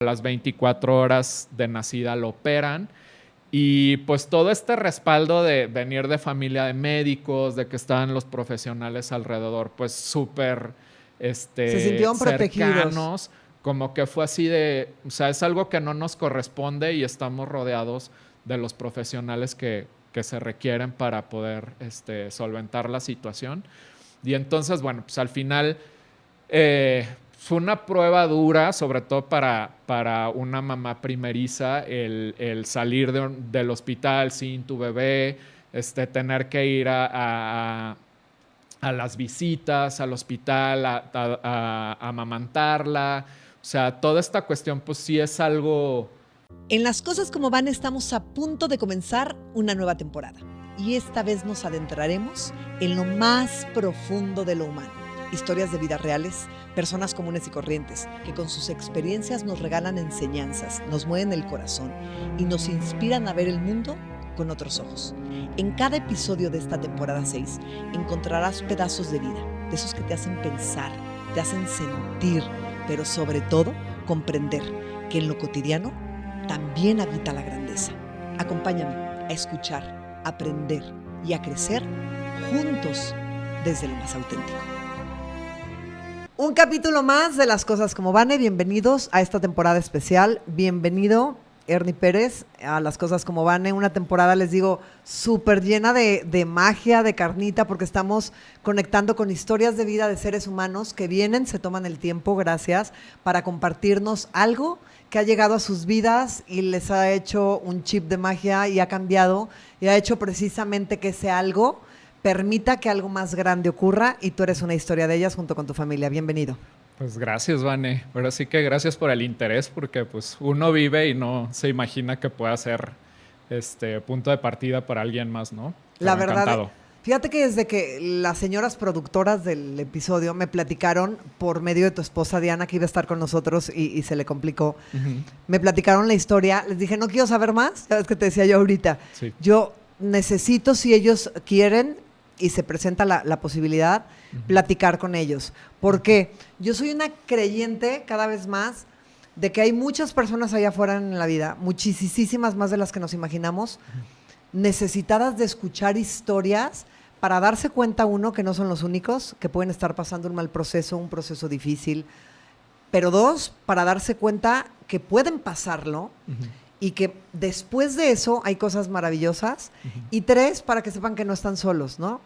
A las 24 horas de nacida lo operan. Y pues todo este respaldo de venir de familia de médicos, de que estaban los profesionales alrededor, pues súper Se sintieron protegidos. cercanos, como que fue así de, o sea, es algo que no nos corresponde y estamos rodeados de los profesionales que se requieren para poder solventar la situación. Y entonces, bueno, pues al final fue una prueba dura, sobre todo para una mamá primeriza, el salir del hospital sin tu bebé, tener que ir a las visitas al hospital, a amamantarla. O sea, toda esta cuestión pues sí es algo... En Las Cosas Como Van estamos a punto de comenzar una nueva temporada. Y esta vez nos adentraremos en lo más profundo de lo humano. Historias de vidas reales, personas comunes y corrientes, que con sus experiencias nos regalan enseñanzas, nos mueven el corazón y nos inspiran a ver el mundo con otros ojos. En cada episodio de esta temporada 6 encontrarás pedazos de vida, de esos que te hacen pensar, te hacen sentir, pero sobre todo comprender que en lo cotidiano también habita la grandeza. Acompáñame a escuchar, a aprender y a crecer juntos desde lo más auténtico. Un capítulo más de Las Cosas Como Van. Bienvenidos a esta temporada especial. Bienvenido, Ernie Pérez, a Las Cosas Como Van. Una temporada, les digo, súper llena de magia, de carnita, porque estamos conectando con historias de vida de seres humanos que vienen, se toman el tiempo, gracias, para compartirnos algo que ha llegado a sus vidas y les ha hecho un chip de magia y ha cambiado y ha hecho precisamente que ese algo permita que algo más grande ocurra, y tú eres una historia de ellas junto con tu familia. Bienvenido. Pues gracias, Vane. Ahora sí que gracias por el interés, porque pues uno vive y no se imagina que pueda ser punto de partida para alguien más, ¿no? La verdad, fíjate que desde que las señoras productoras del episodio me platicaron por medio de tu esposa Diana, que iba a estar con nosotros y se le complicó, me platicaron la historia, les dije, no quiero saber más, sabes que te decía yo ahorita, sí. Yo necesito, si ellos quieren y se presenta la posibilidad, platicar con ellos. Porque yo soy una creyente cada vez más de que hay muchas personas allá afuera en la vida, muchísimas más de las que nos imaginamos, necesitadas de escuchar historias para darse cuenta, uno, que no son los únicos, que pueden estar pasando un mal proceso, un proceso difícil, pero dos, para darse cuenta que pueden pasarlo, y que después de eso hay cosas maravillosas, y tres, para que sepan que no están solos, ¿no?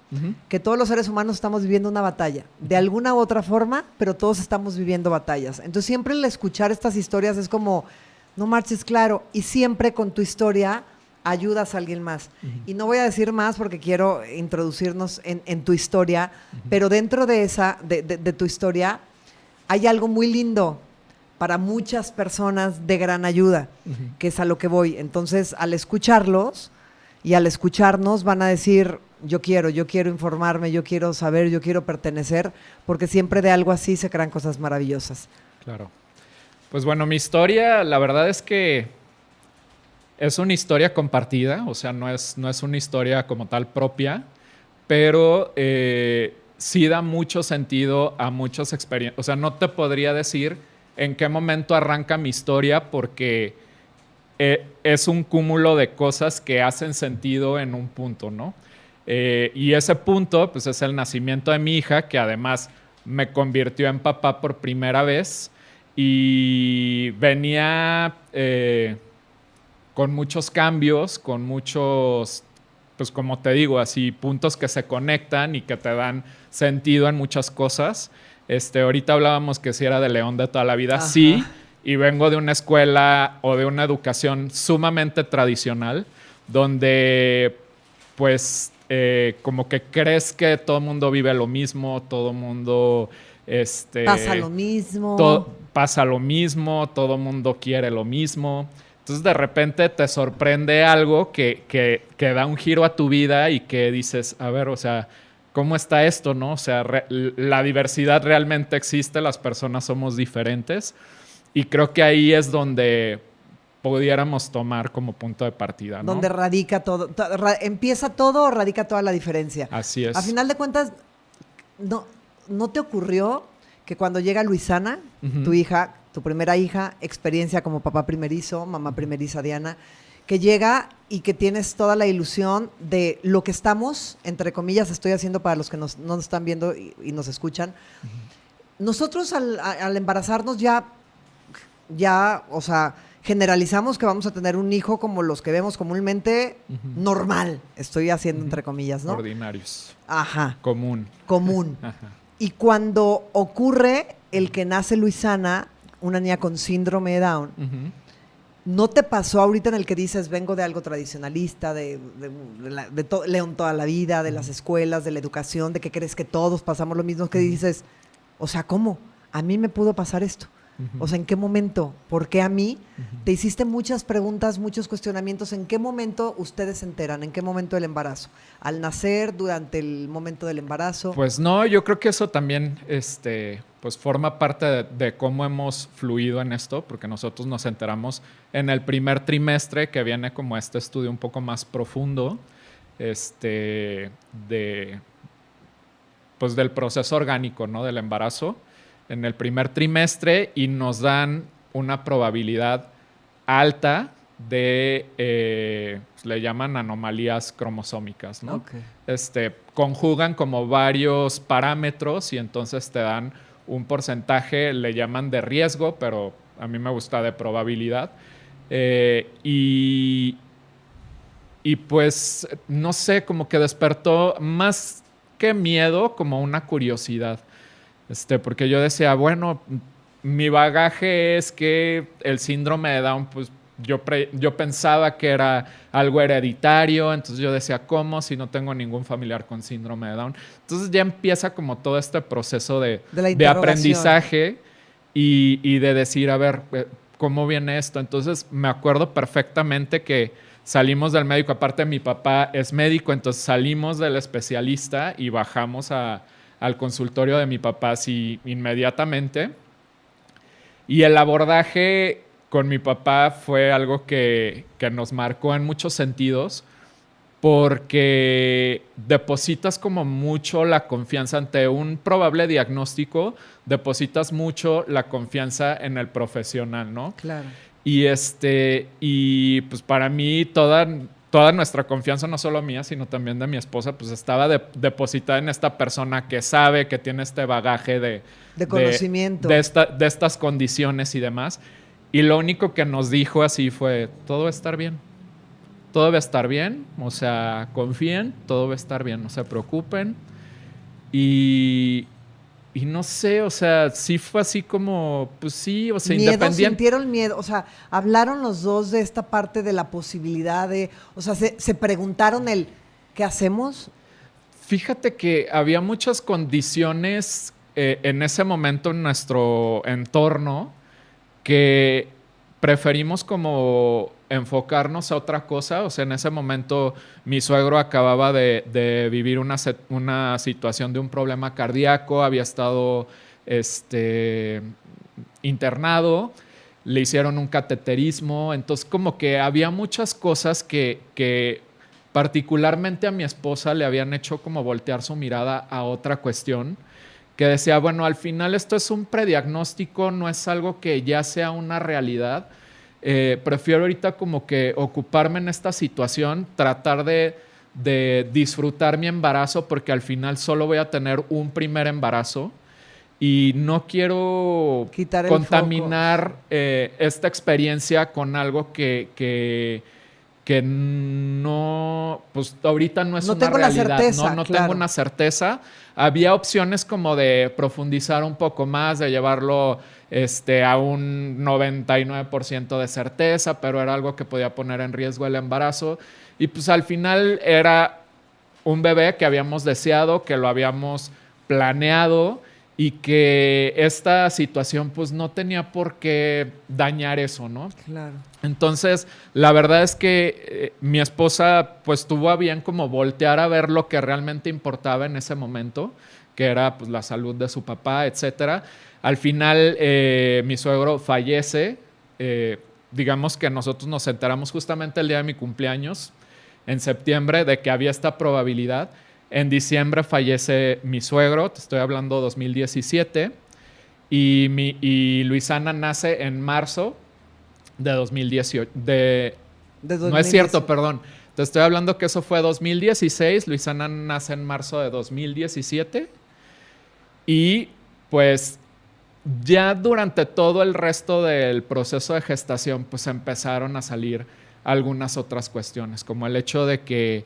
Que todos los seres humanos estamos viviendo una batalla, de alguna u otra forma, pero todos estamos viviendo batallas. Entonces siempre el escuchar estas historias es como, no marches, claro, y siempre con tu historia ayudas a alguien más. Y no voy a decir más porque quiero introducirnos en tu historia, pero dentro de esa, de tu historia, hay algo muy lindo para muchas personas de gran ayuda, que es a lo que voy. Entonces, al escucharlos y al escucharnos, van a decir, yo quiero informarme, yo quiero saber, yo quiero pertenecer, porque siempre de algo así se crean cosas maravillosas. Claro. Pues bueno, mi historia, la verdad es que es una historia compartida, o sea, no es una historia como tal propia, pero sí da mucho sentido a muchas experiencias. O sea, no te podría decir en qué momento arranca mi historia, porque es un cúmulo de cosas que hacen sentido en un punto, ¿no? Y ese punto, pues, es el nacimiento de mi hija, que además me convirtió en papá por primera vez, y venía con muchos cambios, con muchos, pues como te digo, así puntos que se conectan y que te dan sentido en muchas cosas. Ahorita hablábamos que si era de León de toda la vida. Ajá. Sí, y vengo de una escuela o de una educación sumamente tradicional, donde pues como que crees que todo el mundo vive lo mismo, todo el mundo pasa lo mismo. Pasa lo mismo, todo el mundo quiere lo mismo. Entonces de repente te sorprende algo que da un giro a tu vida y que dices, a ver, o sea, ¿cómo está esto, no? O sea, la diversidad realmente existe, las personas somos diferentes, y creo que ahí es donde pudiéramos tomar como punto de partida, ¿no? Donde radica todo, empieza todo o radica toda la diferencia. Así es. A final de cuentas, ¿no te ocurrió que cuando llega Luisana, tu hija, tu primera hija, experiencia como papá primerizo, mamá primeriza Diana, que llega y que tienes toda la ilusión de lo que estamos, entre comillas, estoy haciendo para los que no nos están viendo y nos escuchan. Nosotros al embarazarnos ya, o sea, generalizamos que vamos a tener un hijo como los que vemos comúnmente normal, estoy haciendo entre comillas, ¿no? Ordinarios. Ajá. Común. Ajá. Y cuando ocurre el que nace Luisana, una niña con síndrome de Down, ¿no te pasó ahorita en el que dices, vengo de algo tradicionalista, de León toda la vida, de las escuelas, de la educación, de que crees que todos pasamos lo mismo, que dices, o sea, ¿cómo? A mí me pudo pasar esto. O sea, ¿en qué momento? ¿Por qué a mí? Te hiciste muchas preguntas, muchos cuestionamientos. ¿En qué momento ustedes se enteran? ¿En qué momento del embarazo? ¿Al nacer? ¿Durante el momento del embarazo? Pues no, yo creo que eso también pues forma parte de cómo hemos fluido en esto, porque nosotros nos enteramos en el primer trimestre, que viene como este estudio un poco más profundo pues del proceso orgánico, ¿no? Del embarazo. En el primer trimestre, y nos dan una probabilidad alta de, le llaman anomalías cromosómicas, ¿no? Okay. Conjugan como varios parámetros y entonces te dan un porcentaje, le llaman de riesgo, pero a mí me gusta de probabilidad. Y pues, no sé, como que despertó más que miedo, como una curiosidad. Porque yo decía, bueno, mi bagaje es que el síndrome de Down, pues yo pensaba que era algo hereditario, entonces yo decía, ¿cómo si no tengo ningún familiar con síndrome de Down? Entonces ya empieza como todo este proceso de aprendizaje y de decir, a ver, ¿cómo viene esto? Entonces me acuerdo perfectamente que salimos del médico, aparte mi papá es médico, entonces salimos del especialista y bajamos al consultorio de mi papá así inmediatamente. Y el abordaje con mi papá fue algo que nos marcó en muchos sentidos, porque depositas como mucho la confianza ante un probable diagnóstico, depositas mucho la confianza en el profesional, ¿no? Claro. Y pues para mí toda nuestra confianza, no solo mía, sino también de mi esposa, pues estaba depositada en esta persona que sabe, que tiene este bagaje de conocimiento. De estas condiciones y demás. Y lo único que nos dijo así fue, todo va a estar bien. Todo va a estar bien, o sea, confíen, todo va a estar bien, no se preocupen. Y no sé, o sea, sí fue así como, pues sí, o sea, independiente. ¿Sintieron miedo? O sea, hablaron los dos de esta parte de la posibilidad de, o sea, se preguntaron ¿qué hacemos? Fíjate que había muchas condiciones en ese momento en nuestro entorno que preferimos como enfocarnos a otra cosa. O sea, en ese momento mi suegro acababa de vivir una situación de un problema cardíaco, había estado internado, le hicieron un cateterismo, entonces como que había muchas cosas que particularmente a mi esposa le habían hecho como voltear su mirada a otra cuestión, que decía, bueno, al final esto es un prediagnóstico, no es algo que ya sea una realidad. Prefiero ahorita como que ocuparme en esta situación, tratar de disfrutar mi embarazo, porque al final solo voy a tener un primer embarazo y no quiero contaminar esta experiencia con algo que no, pues ahorita no es una realidad. No tengo una certeza. Había opciones como de profundizar un poco más, de llevarlo a un 99% de certeza, pero era algo que podía poner en riesgo el embarazo. Y pues al final era un bebé que habíamos deseado, que lo habíamos planeado y que esta situación pues no tenía por qué dañar eso, ¿no? Claro. Entonces, la verdad es que mi esposa pues tuvo a bien como voltear a ver lo que realmente importaba en ese momento, que era pues la salud de su papá, etcétera. Al final, mi suegro fallece. Digamos que nosotros nos enteramos justamente el día de mi cumpleaños, en septiembre, de que había esta probabilidad. En diciembre fallece mi suegro, te estoy hablando 2017. y Luisana nace en marzo de 2018. No es cierto, perdón. Te estoy hablando que eso fue 2016. Luisana nace en marzo de 2017. Y pues ya durante todo el resto del proceso de gestación, pues empezaron a salir algunas otras cuestiones, como el hecho de que,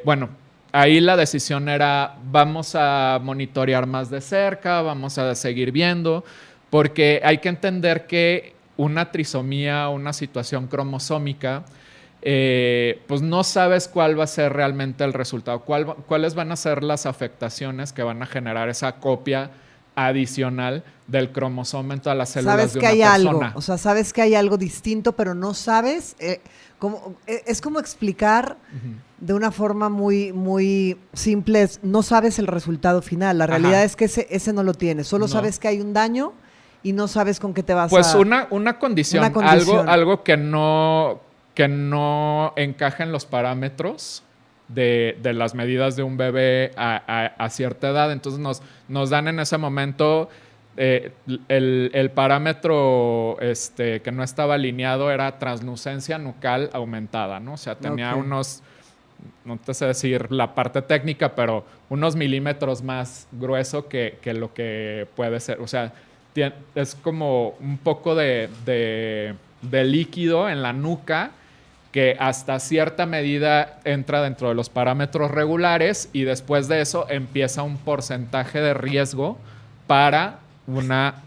bueno, ahí la decisión era, vamos a monitorear más de cerca, vamos a seguir viendo, porque hay que entender que una trisomía, una situación cromosómica, pues no sabes cuál va a ser realmente el resultado, cuáles van a ser las afectaciones que van a generar esa copia adicional del cromosoma en todas las células de una persona. Sabes que hay algo, o sea, sabes que hay algo distinto, pero no sabes, es como explicar de una forma muy, muy simple, no sabes el resultado final, la realidad es que ese no lo tienes, solo sabes que hay un daño y no sabes con qué te vas pues a... una condición, algo que no encaja en los parámetros de las medidas de un bebé a cierta edad. Entonces nos dan en ese momento el parámetro que no estaba alineado era translucencia nucal aumentada, ¿no? O sea, tenía unos, no te sé decir la parte técnica, pero unos milímetros más grueso que lo que puede ser. O sea, es como un poco de líquido en la nuca que hasta cierta medida entra dentro de los parámetros regulares y después de eso empieza un porcentaje de riesgo para una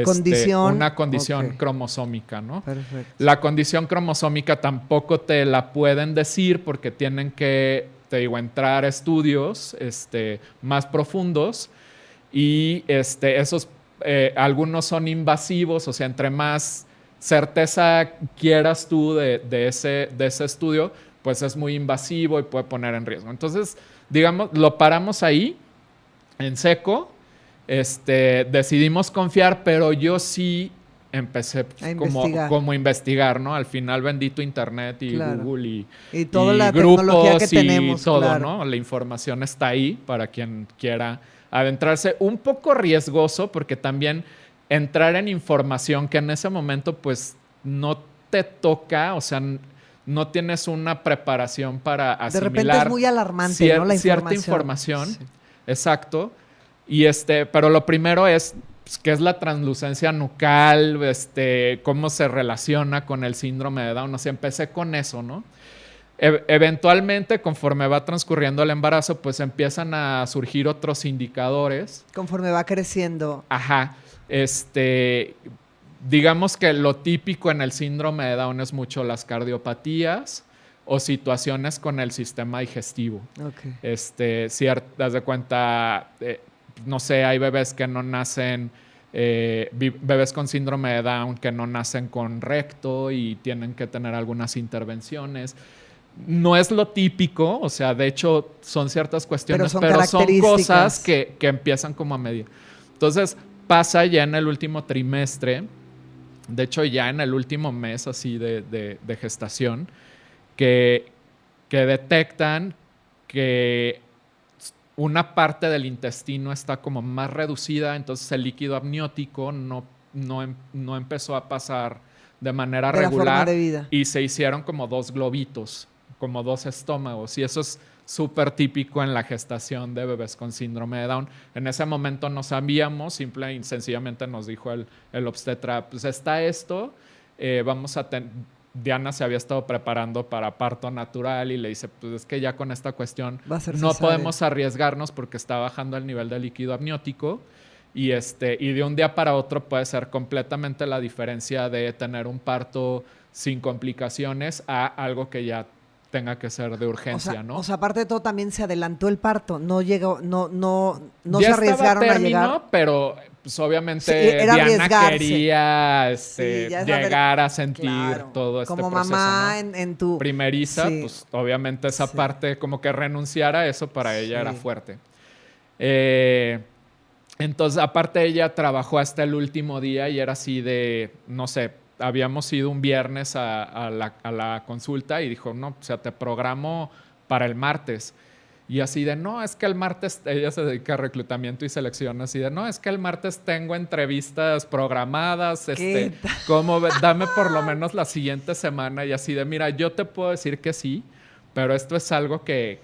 condición cromosómica, ¿no? Perfecto. La condición cromosómica tampoco te la pueden decir porque tienen que, te digo, entrar a estudios más profundos y esos, algunos son invasivos, o sea, entre más certeza quieras tú de ese estudio, pues es muy invasivo y puede poner en riesgo. Entonces, digamos, lo paramos ahí, en seco. Decidimos confiar, pero yo sí empecé como investigar, ¿no? Al final, bendito Internet y Google y toda la grupos tecnología que tenemos, y todo, ¿no? La información está ahí para quien quiera adentrarse. Un poco riesgoso porque también entrar en información que en ese momento pues no te toca, o sea, no tienes una preparación para asimilar. De repente es muy alarmante, ¿no? La cierta información. Sí. Exacto. Y pero lo primero es pues, qué es la translucencia nucal, cómo se relaciona con el síndrome de Down. O sea, empecé con eso, ¿no? Eventualmente, conforme va transcurriendo el embarazo, pues empiezan a surgir otros indicadores. Conforme va creciendo. Ajá. Digamos que lo típico en el síndrome de Down es mucho las cardiopatías o situaciones con el sistema digestivo. Okay. Das de cuenta, no sé, hay bebés que no nacen, bebés con síndrome de Down que no nacen con recto y tienen que tener algunas intervenciones. No es lo típico, o sea, de hecho son ciertas cuestiones, pero son cosas que empiezan como a medir. Entonces, pasa ya en el último trimestre, de hecho ya en el último mes así de gestación, que detectan que una parte del intestino está como más reducida, entonces el líquido amniótico no empezó a pasar de manera regular la forma de vida. Y se hicieron como 2 globitos, como 2 estómagos, y eso es súper típico en la gestación de bebés con síndrome de Down. En ese momento no sabíamos, simple y sencillamente nos dijo el obstetra, pues está esto, Diana se había estado preparando para parto natural y le dice, pues es que ya con esta cuestión no podemos arriesgarnos porque está bajando el nivel de líquido amniótico y de un día para otro puede ser completamente la diferencia de tener un parto sin complicaciones a algo que ya tenga que ser de urgencia, ¿no? O sea, aparte de todo también se adelantó el parto, no llegó, no ya se arriesgaron a llegar. Pero pues obviamente Diana quería llegar a sentir todo este como proceso, mamá, ¿no? en tu primeriza, pues obviamente esa parte como que renunciar a eso para ella era fuerte. Entonces, aparte ella trabajó hasta el último día y era así de, no sé, habíamos ido un viernes a la consulta y dijo, no, o sea, te programo para el martes. Y así de, no, es que el martes, ella se dedica a reclutamiento y selección, así de, no, es que el martes tengo entrevistas programadas, ¿Qué tal? dame por lo menos la siguiente semana y así de, mira, yo te puedo decir que sí, pero esto es algo que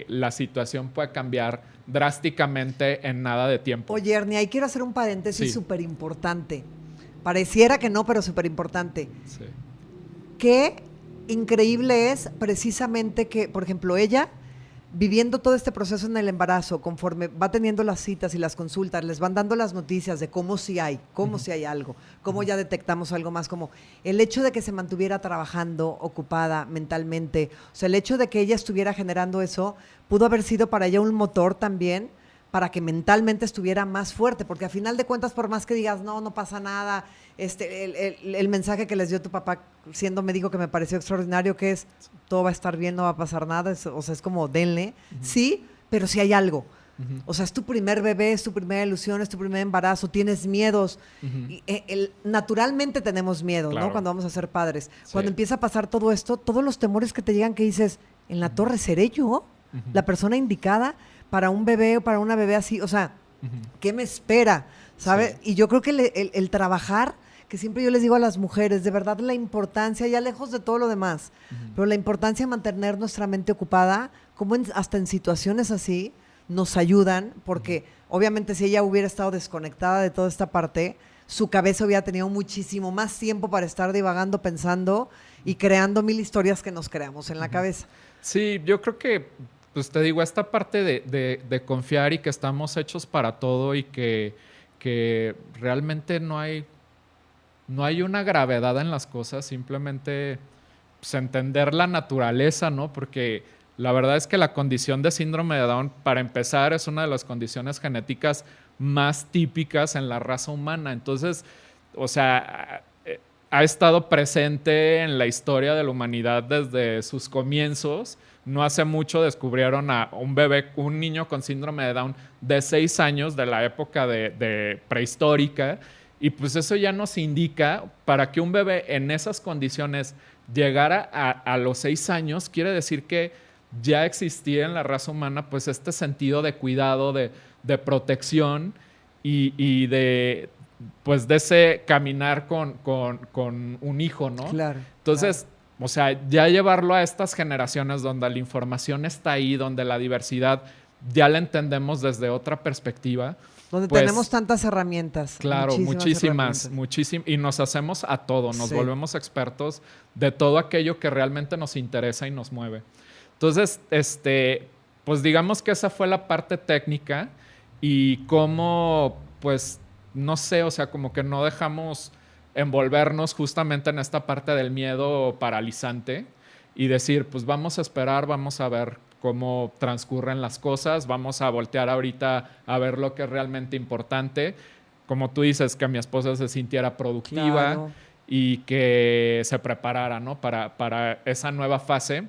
la situación puede cambiar drásticamente en nada de tiempo. Oye, Ernie, ahí quiero hacer un paréntesis Sí. súper importante. Pareciera que no, pero súper importante. Sí. Qué increíble es precisamente que, por ejemplo, ella, viviendo todo este proceso en el embarazo, conforme va teniendo las citas y las consultas, les van dando las noticias de cómo si hay, cómo si hay algo, cómo ya detectamos algo más, como el hecho de que se mantuviera trabajando, ocupada mentalmente, o sea, el hecho de que ella estuviera generando eso, pudo haber sido para ella un motor también para que mentalmente estuviera más fuerte, porque a final de cuentas, por más que digas, no, no pasa nada, el mensaje que les dio tu papá siendo médico que me pareció extraordinario, que es, todo va a estar bien, no va a pasar nada, o sea, es como, denle, sí, pero sí hay algo. O sea, es tu primer bebé, es tu primera ilusión, es tu primer embarazo, tienes miedos. Y, naturalmente tenemos miedo, Claro. ¿no? Cuando vamos a ser padres. Sí. Cuando empieza a pasar todo esto, todos los temores que te llegan que dices, en la torre, ¿seré yo la persona indicada para un bebé o para una bebé así? O sea, ¿qué me espera? ¿Sabe? Sí. Y yo creo que el trabajar, que siempre yo les digo a las mujeres, de verdad la importancia, ya lejos de todo lo demás, pero la importancia de mantener nuestra mente ocupada, como hasta en situaciones así, nos ayudan, porque obviamente si ella hubiera estado desconectada de toda esta parte, su cabeza hubiera tenido muchísimo más tiempo para estar divagando, pensando y creando mil historias que nos creamos en la cabeza. Sí, yo creo que, pues te digo, esta parte de confiar y que estamos hechos para todo y que realmente no hay una gravedad en las cosas, simplemente pues, entender la naturaleza, ¿no? Porque la verdad es que la condición de síndrome de Down, para empezar, es una de las condiciones genéticas más típicas en la raza humana. Entonces, o sea, ha estado presente en la historia de la humanidad desde sus comienzos. No hace mucho descubrieron a un niño con síndrome de Down de 6 años de la época de prehistórica. Y pues eso ya nos indica, para que un bebé en esas condiciones llegara a los 6 años, quiere decir que ya existía en la raza humana pues este sentido de cuidado, de protección y de pues de ese caminar con un hijo, ¿no? Claro. Entonces, o sea, ya llevarlo a estas generaciones donde la información está ahí, donde la diversidad ya la entendemos desde otra perspectiva. Donde pues, tenemos tantas herramientas. Claro, muchísimas. Y nos hacemos a todo, nos volvemos expertos de todo aquello que realmente nos interesa y nos mueve. Entonces, pues digamos que esa fue la parte técnica y cómo, pues, no sé, o sea, como que no dejamos envolvernos justamente en esta parte del miedo paralizante y decir, pues vamos a esperar, vamos a ver cómo transcurren las cosas, vamos a voltear ahorita a ver lo que es realmente importante. Como tú dices, que mi esposa se sintiera productiva, claro, y que se preparara, ¿no? para esa nueva fase.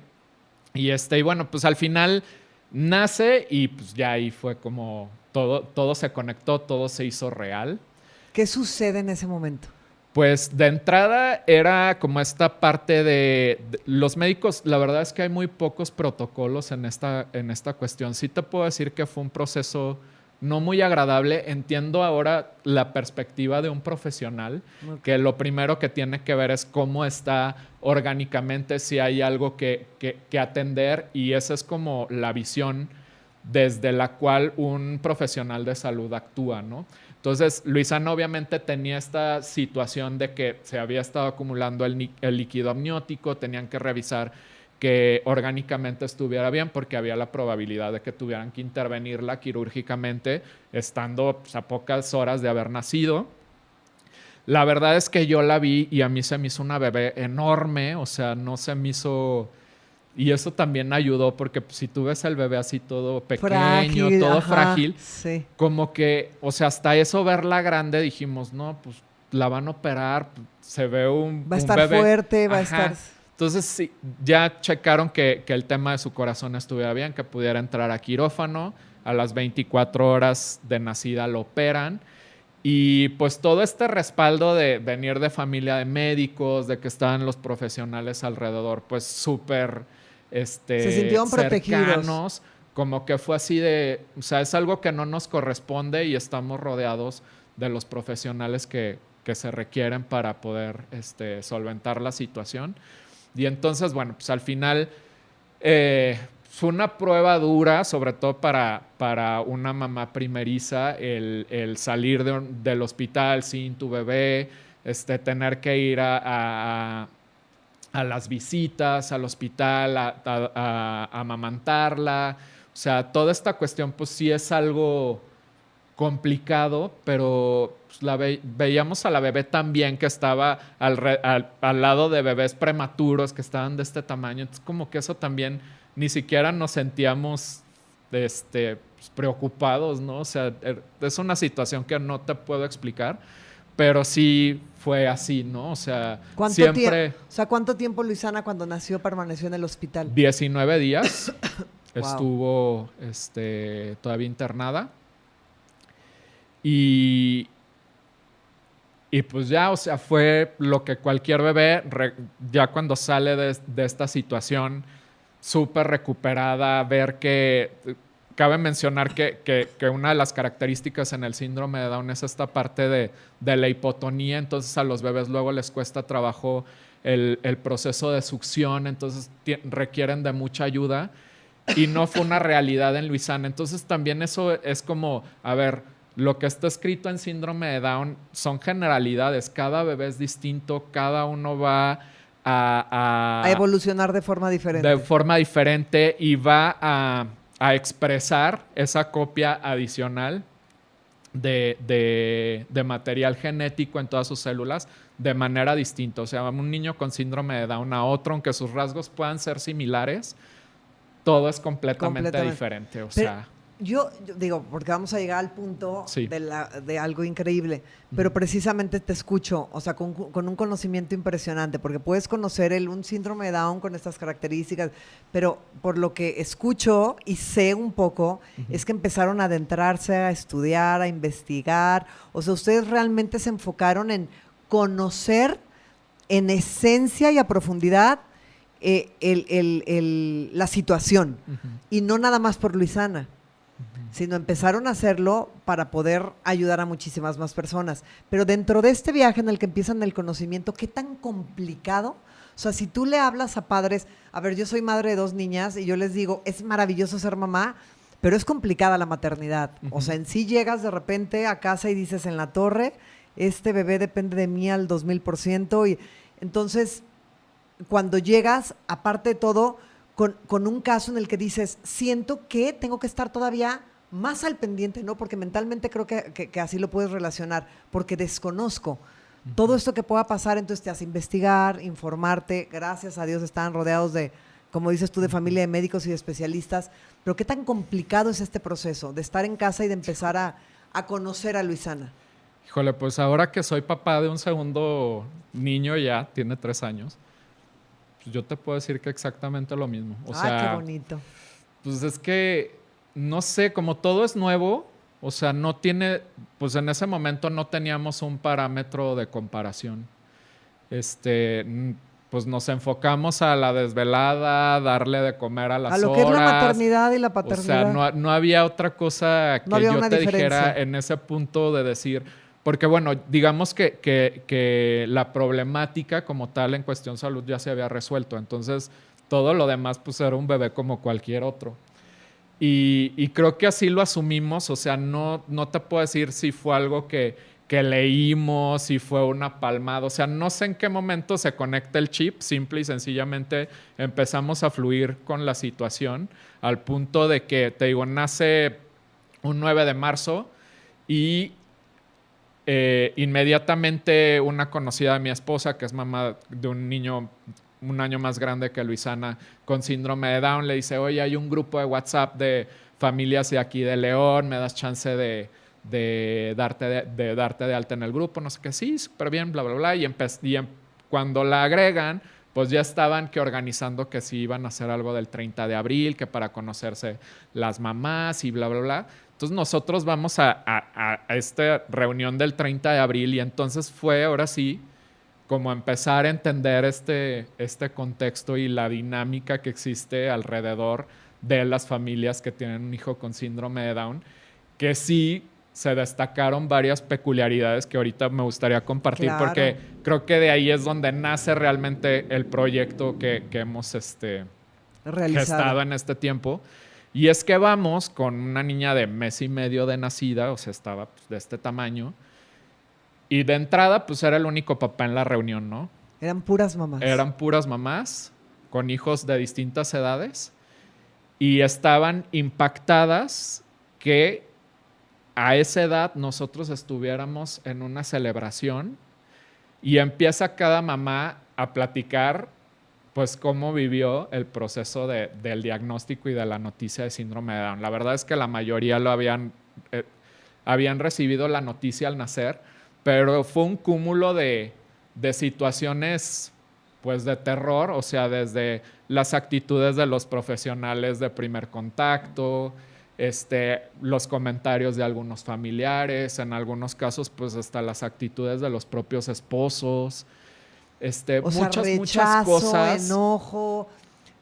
Y bueno, pues al final nace y pues ya ahí fue como todo se conectó, todo se hizo real. ¿Qué sucede en ese momento? Pues de entrada era como esta parte de los médicos, la verdad es que hay muy pocos protocolos en esta cuestión. Sí te puedo decir que fue un proceso no muy agradable. Entiendo ahora la perspectiva de un profesional, que lo primero que tiene que ver es cómo está orgánicamente, si hay algo que atender, y esa es como la visión desde la cual un profesional de salud actúa, ¿no? Entonces, Luisana obviamente tenía esta situación de que se había estado acumulando el líquido amniótico, tenían que revisar que orgánicamente estuviera bien porque había la probabilidad de que tuvieran que intervenirla quirúrgicamente estando pues, a pocas horas de haber nacido. La verdad es que yo la vi y a mí se me hizo una bebé enorme, o sea, no se me hizo... Y eso también ayudó porque pues, si tú ves al bebé así todo pequeño, frágil, todo frágil, sí, como que, o sea, hasta eso verla grande dijimos, no, pues la van a operar, se ve un Va a estar bebé fuerte, va a estar... Entonces sí, ya checaron que el tema de su corazón estuviera bien, que pudiera entrar a quirófano, a las 24 horas de nacida lo operan. Y pues todo este respaldo de venir de familia de médicos, de que estaban los profesionales alrededor, pues súper se sintieron cercanos, protegidos. como que fue así de, o sea, es algo que no nos corresponde y estamos rodeados de los profesionales que se requieren para poder solventar la situación. Y entonces, bueno, pues al final fue una prueba dura, sobre todo para una mamá primeriza, el salir del hospital sin tu bebé, tener que ir a las visitas al hospital, a amamantarla. O sea, toda esta cuestión pues sí es algo complicado, pero pues, veíamos a la bebé también que estaba al lado de bebés prematuros que estaban de este tamaño. Entonces como que eso también ni siquiera nos sentíamos pues, preocupados, ¿no? O sea, es una situación que no te puedo explicar, pero sí fue así, ¿no? O sea, siempre... ¿Cuánto tiempo Luisana cuando nació permaneció en el hospital? 19 días Wow. estuvo todavía internada. Y pues ya, o sea, fue lo que cualquier bebé, ya cuando sale de esta situación súper recuperada, ver que... Cabe mencionar que una de las características en el síndrome de Down es esta parte de la hipotonía, entonces a los bebés luego les cuesta trabajo el proceso de succión, entonces requieren de mucha ayuda y no fue una realidad en Luisana. Entonces también eso es como, a ver, lo que está escrito en síndrome de Down son generalidades, cada bebé es distinto, cada uno va a evolucionar de forma diferente. De forma diferente y va a expresar esa copia adicional de material genético en todas sus células de manera distinta. O sea, un niño con síndrome de Down a otro, aunque sus rasgos puedan ser similares, todo es completamente diferente. O sea, yo digo, porque vamos a llegar al punto sí. de algo increíble, pero precisamente te escucho, o sea, con un conocimiento impresionante, porque puedes conocer un síndrome de Down con estas características, pero por lo que escucho y sé un poco, es que empezaron a adentrarse, a estudiar, a investigar, o sea, ustedes realmente se enfocaron en conocer en esencia y a profundidad la situación, y no nada más por Luisana, sino empezaron a hacerlo para poder ayudar a muchísimas más personas. Pero dentro de este viaje en el que empiezan el conocimiento, ¿qué tan complicado? O sea, si tú le hablas a padres, a ver, yo soy madre de 2 niñas y yo les digo, es maravilloso ser mamá, pero es complicada la maternidad. O sea, en sí llegas de repente a casa y dices, en la torre, este bebé depende de mí al 2000%. Y entonces, cuando llegas, aparte de todo, con un caso en el que dices, siento que tengo que estar todavía más al pendiente, ¿no? Porque mentalmente creo que así lo puedes relacionar, porque desconozco todo esto que pueda pasar, entonces te hace investigar, informarte. Gracias a Dios están rodeados de, como dices tú, de familia de médicos y de especialistas, pero ¿qué tan complicado es este proceso de estar en casa y de empezar a conocer a Luisana? Híjole, pues ahora que soy papá de un segundo niño ya, tiene 3 años, pues yo te puedo decir que exactamente lo mismo. O sea, qué bonito. Pues es que no sé, como todo es nuevo, o sea, no tiene, pues en ese momento no teníamos un parámetro de comparación. Pues nos enfocamos a la desvelada, darle de comer a las horas. A lo que es la maternidad y la paternidad. O sea, no había otra cosa que yo te dijera en ese punto de decir, porque bueno, digamos que la problemática como tal en cuestión salud ya se había resuelto, entonces todo lo demás pues era un bebé como cualquier otro. Y creo que así lo asumimos, o sea, no te puedo decir si fue algo que leímos, si fue una palmada, o sea, no sé en qué momento se conecta el chip, simple y sencillamente empezamos a fluir con la situación, al punto de que, te digo, nace un 9 de marzo y inmediatamente una conocida de mi esposa, que es mamá de un niño un año más grande que Luisana con síndrome de Down, le dice, oye, hay un grupo de WhatsApp de familias de aquí de León, ¿me das chance de darte de alta en el grupo? No sé qué, sí, súper bien, bla, bla, bla. Y cuando la agregan, pues ya estaban organizando que sí iban a hacer algo del 30 de abril, que para conocerse las mamás y bla, bla, bla. Entonces nosotros vamos a esta reunión del 30 de abril y entonces fue ahora sí como empezar a entender este contexto y la dinámica que existe alrededor de las familias que tienen un hijo con síndrome de Down, que sí se destacaron varias peculiaridades que ahorita me gustaría compartir, Claro. porque creo que de ahí es donde nace realmente el proyecto que hemos gestado en este tiempo. Y es que vamos con una niña de mes y medio de nacida, o sea, estaba pues, de este tamaño, y de entrada pues era el único papá en la reunión, ¿no? Eran puras mamás. Eran puras mamás con hijos de distintas edades y estaban impactadas que a esa edad nosotros estuviéramos en una celebración y empieza cada mamá a platicar pues cómo vivió el proceso del diagnóstico y de la noticia de síndrome de Down. La verdad es que la mayoría lo habían recibido la noticia al nacer, pero fue un cúmulo de situaciones pues de terror, o sea, desde las actitudes de los profesionales de primer contacto, los comentarios de algunos familiares, en algunos casos pues hasta las actitudes de los propios esposos, o sea, muchas rechazo, cosas. enojo,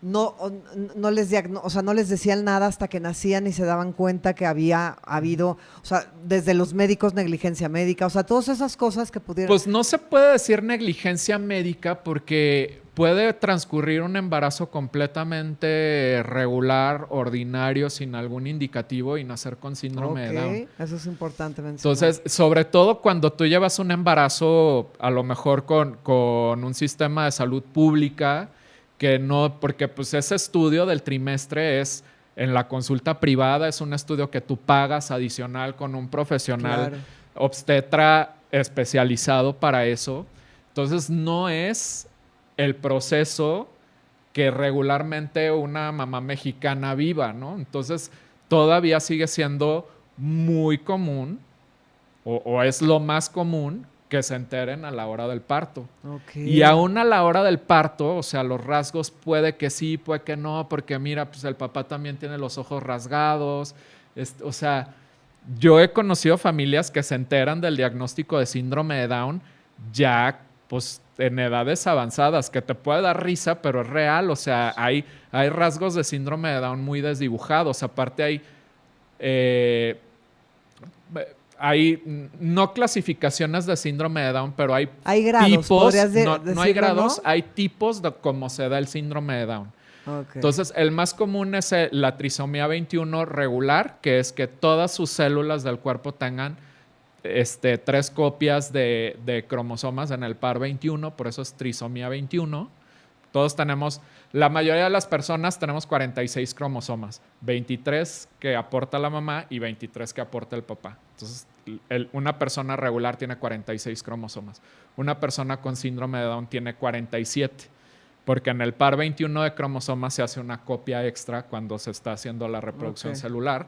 no les decían nada hasta que nacían y se daban cuenta que había habido, o sea, desde los médicos, negligencia médica, o sea, todas esas cosas que pudieron... Pues no se puede decir negligencia médica porque puede transcurrir un embarazo completamente regular, ordinario, sin algún indicativo y nacer con síndrome de Down. Eso es importante mencionar. Entonces, sobre todo cuando tú llevas un embarazo, a lo mejor con un sistema de salud pública, que no, porque pues ese estudio del trimestre es en la consulta privada, es un estudio que tú pagas adicional con un profesional obstetra especializado para eso. Entonces, no es el proceso que regularmente una mamá mexicana viva, ¿no? Entonces, todavía sigue siendo muy común, o es lo más común, que se enteren a la hora del parto. Y aún a la hora del parto, o sea, los rasgos puede que sí, puede que no, porque mira, pues el papá también tiene los ojos rasgados. O sea, yo he conocido familias que se enteran del diagnóstico de síndrome de Down ya, pues, en edades avanzadas, que te puede dar risa, pero es real. O sea, hay rasgos de síndrome de Down muy desdibujados. Aparte hay no clasificaciones de síndrome de Down, pero hay grados, tipos. No hay grados, ¿no? Hay tipos de cómo se da el síndrome de Down. Entonces, el más común es la trisomía 21 regular, que es que todas sus células del cuerpo tengan 3 copias de cromosomas en el par 21, por eso es trisomía 21. Todos tenemos, la mayoría de las personas tenemos 46 cromosomas, 23 que aporta la mamá y 23 que aporta el papá. Entonces, una persona regular tiene 46 cromosomas. Una persona con síndrome de Down tiene 47, porque en el par 21 de cromosomas se hace una copia extra cuando se está haciendo la reproducción celular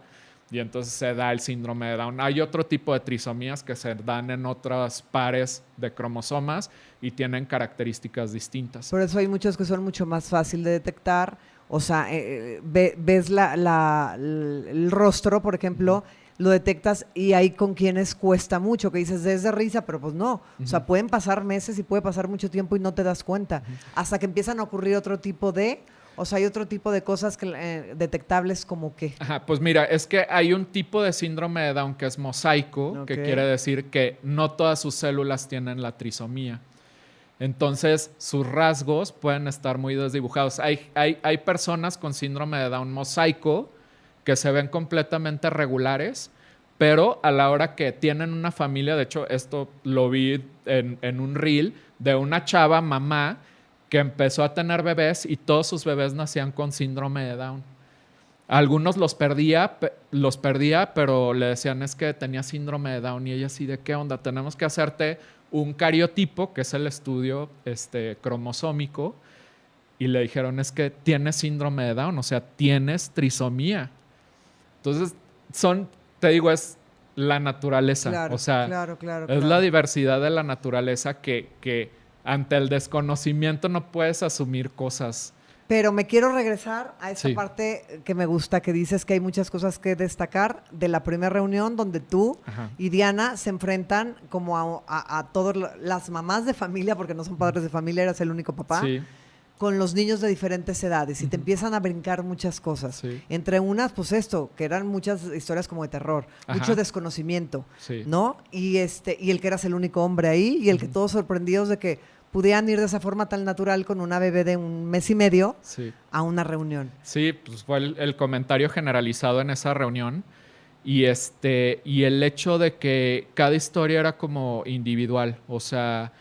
y entonces se da el síndrome de Down. Hay otro tipo de trisomías que se dan en otros pares de cromosomas y tienen características distintas. Por eso hay muchos que son mucho más fácil de detectar. O sea, ves el rostro, por ejemplo, lo detectas y hay con quienes cuesta mucho, que dices, es de risa, pero pues no. O sea, pueden pasar meses y puede pasar mucho tiempo y no te das cuenta. Hasta que empiezan a ocurrir otro tipo de... O sea, hay otro tipo de cosas detectables como qué. Ajá, pues mira, es que hay un tipo de síndrome de Down que es mosaico, que quiere decir que no todas sus células tienen la trisomía. Entonces, sus rasgos pueden estar muy desdibujados. Hay personas con síndrome de Down mosaico que se ven completamente regulares, pero a la hora que tienen una familia, de hecho, esto lo vi en un reel de una chava, mamá, que empezó a tener bebés y todos sus bebés nacían con síndrome de Down. Algunos los perdía, pero le decían es que tenía síndrome de Down y ella así, ¿de qué onda? Tenemos que hacerte un cariotipo, que es el estudio cromosómico, y le dijeron es que tienes síndrome de Down, o sea, tienes trisomía. Entonces, te digo, es la naturaleza. Claro, o sea, claro. Es la diversidad de la naturaleza que ante el desconocimiento no puedes asumir cosas. Pero me quiero regresar a esa parte que me gusta, que dices que hay muchas cosas que destacar de la primera reunión donde tú y Diana se enfrentan como a todas las mamás de familia, porque no son padres de familia, eras el único papá, con los niños de diferentes edades y te empiezan a brincar muchas cosas. Sí. Entre unas, pues esto, que eran muchas historias como de terror, Ajá. mucho desconocimiento, Sí. ¿no? Y el que eras el único hombre ahí y el que todos sorprendidos de que pudieran ir de esa forma tan natural con una bebé de 1 mes y medio Sí. a una reunión. Sí, pues fue el comentario generalizado en esa reunión y el hecho de que cada historia era como individual, o sea,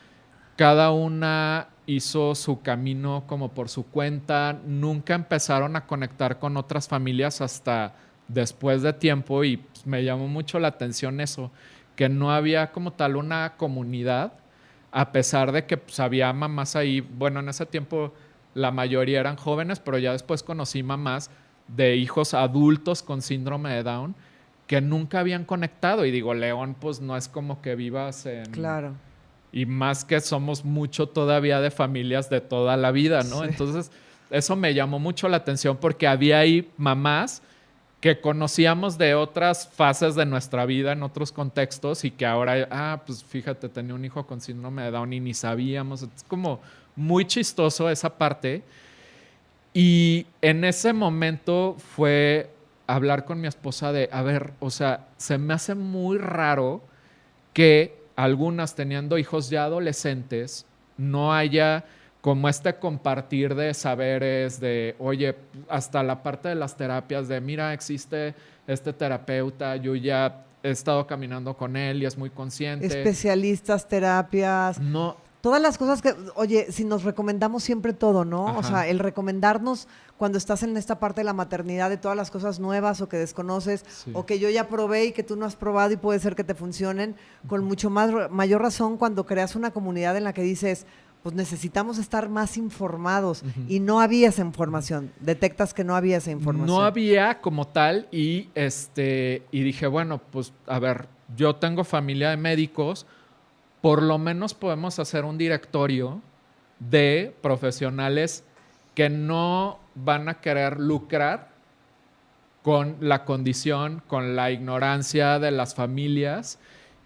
cada una hizo su camino como por su cuenta, nunca empezaron a conectar con otras familias hasta después de tiempo y pues, me llamó mucho la atención eso, que no había como tal una comunidad, a pesar de que pues, había mamás ahí, bueno, en ese tiempo la mayoría eran jóvenes, pero ya después conocí mamás de hijos adultos con síndrome de Down que nunca habían conectado. Y digo, León, pues no es como que vivas en... Claro. Y más que somos mucho todavía de familias de toda la vida, ¿no? Sí. Entonces, eso me llamó mucho la atención porque había ahí mamás que conocíamos de otras fases de nuestra vida en otros contextos y que ahora, pues fíjate, tenía un hijo con síndrome de Down y ni sabíamos. Es como muy chistoso esa parte. Y en ese momento fue hablar con mi esposa de, a ver, o sea, se me hace muy raro que algunas teniendo hijos ya adolescentes no haya como este compartir de saberes, de, oye, hasta la parte de las terapias, de, mira, existe este terapeuta, yo ya he estado caminando con él y es muy consciente. Especialistas, terapias. No. Todas las cosas que, oye, si nos recomendamos siempre todo, ¿no? Ajá. O sea, el recomendarnos cuando estás en esta parte de la maternidad de todas las cosas nuevas o que desconoces Sí. o que yo ya probé y que tú no has probado y puede ser que te funcionen, con mucho mayor razón cuando creas una comunidad en la que dices, pues necesitamos estar más informados y no había esa información, detectas que no había esa información. No había como tal y dije, bueno, pues a ver, yo tengo familia de médicos, por lo menos podemos hacer un directorio de profesionales que no van a querer lucrar con la condición, con la ignorancia de las familias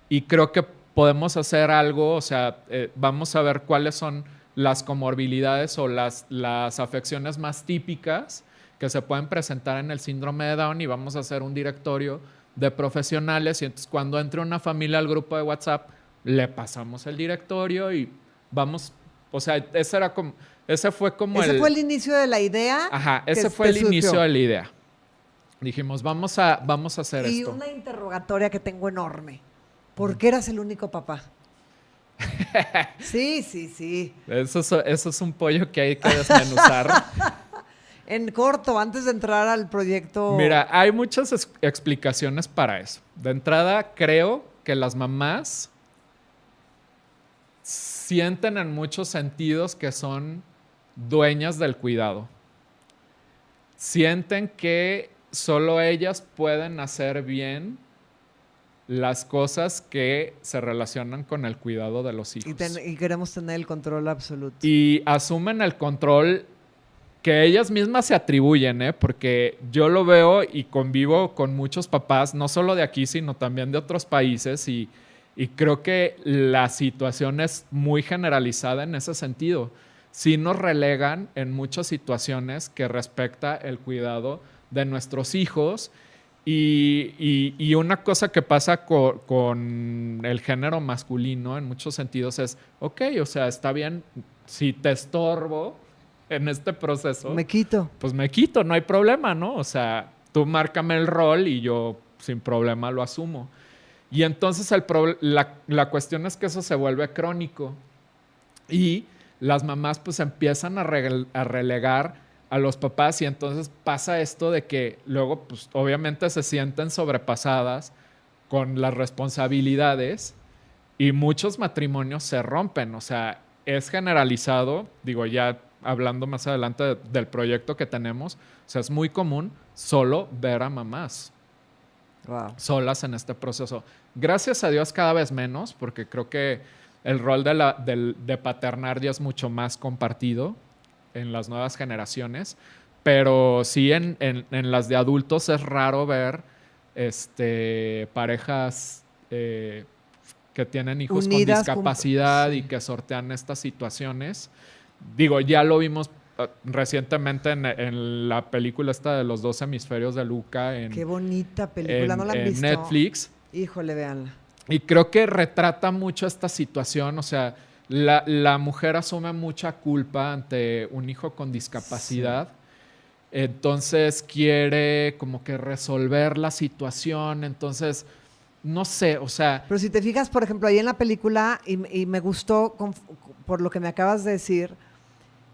y creo que podemos hacer algo, o sea, vamos a ver cuáles son las comorbilidades o las afecciones más típicas que se pueden presentar en el síndrome de Down y vamos a hacer un directorio de profesionales y entonces cuando entre una familia al grupo de WhatsApp le pasamos el directorio y vamos, o sea, ese fue fue el inicio de la idea. Ajá, ese fue el inicio de la idea. Dijimos, vamos a hacer y esto. Y una interrogatoria que tengo enorme. ¿Por qué eras el único papá? Sí. Eso es un pollo que hay que desmenuzar. En corto, antes de entrar al proyecto... Mira, hay muchas explicaciones para eso. De entrada, creo que las mamás sienten en muchos sentidos que son dueñas del cuidado. Sienten que solo ellas pueden hacer bien las cosas que se relacionan con el cuidado de los hijos. Y queremos tener el control absoluto. Y asumen el control que ellas mismas se atribuyen, porque yo lo veo y convivo con muchos papás, no solo de aquí, sino también de otros países, y creo que la situación es muy generalizada en ese sentido. Sí nos relegan en muchas situaciones que respecta el cuidado de nuestros hijos. Y una cosa que pasa con el género masculino en muchos sentidos es, ok, o sea, está bien, si te estorbo en este proceso, me quito. Pues me quito, no hay problema, ¿no? O sea, tú márcame el rol y yo sin problema lo asumo. Y entonces la cuestión es que eso se vuelve crónico y las mamás pues empiezan a relegar a los papás y entonces pasa esto de que luego pues obviamente se sienten sobrepasadas con las responsabilidades y muchos matrimonios se rompen, o sea, es generalizado, digo ya hablando más adelante del proyecto que tenemos, o sea, es muy común solo ver a mamás solas en este proceso. Gracias a Dios cada vez menos, porque creo que el rol de paternar ya es mucho más compartido en las nuevas generaciones, pero sí en las de adultos es raro ver parejas que tienen hijos unidas, con discapacidad y que sortean estas situaciones. Digo, ya lo vimos recientemente en la película esta de los 2 hemisferios de Luca Qué bonita película, ¿no la han visto? Netflix. Híjole, véanla. Y creo que retrata mucho esta situación, o sea, la mujer asume mucha culpa ante un hijo con discapacidad, entonces quiere como que resolver la situación, entonces, no sé, o sea... Pero si te fijas, por ejemplo, ahí en la película, y me gustó por lo que me acabas de decir,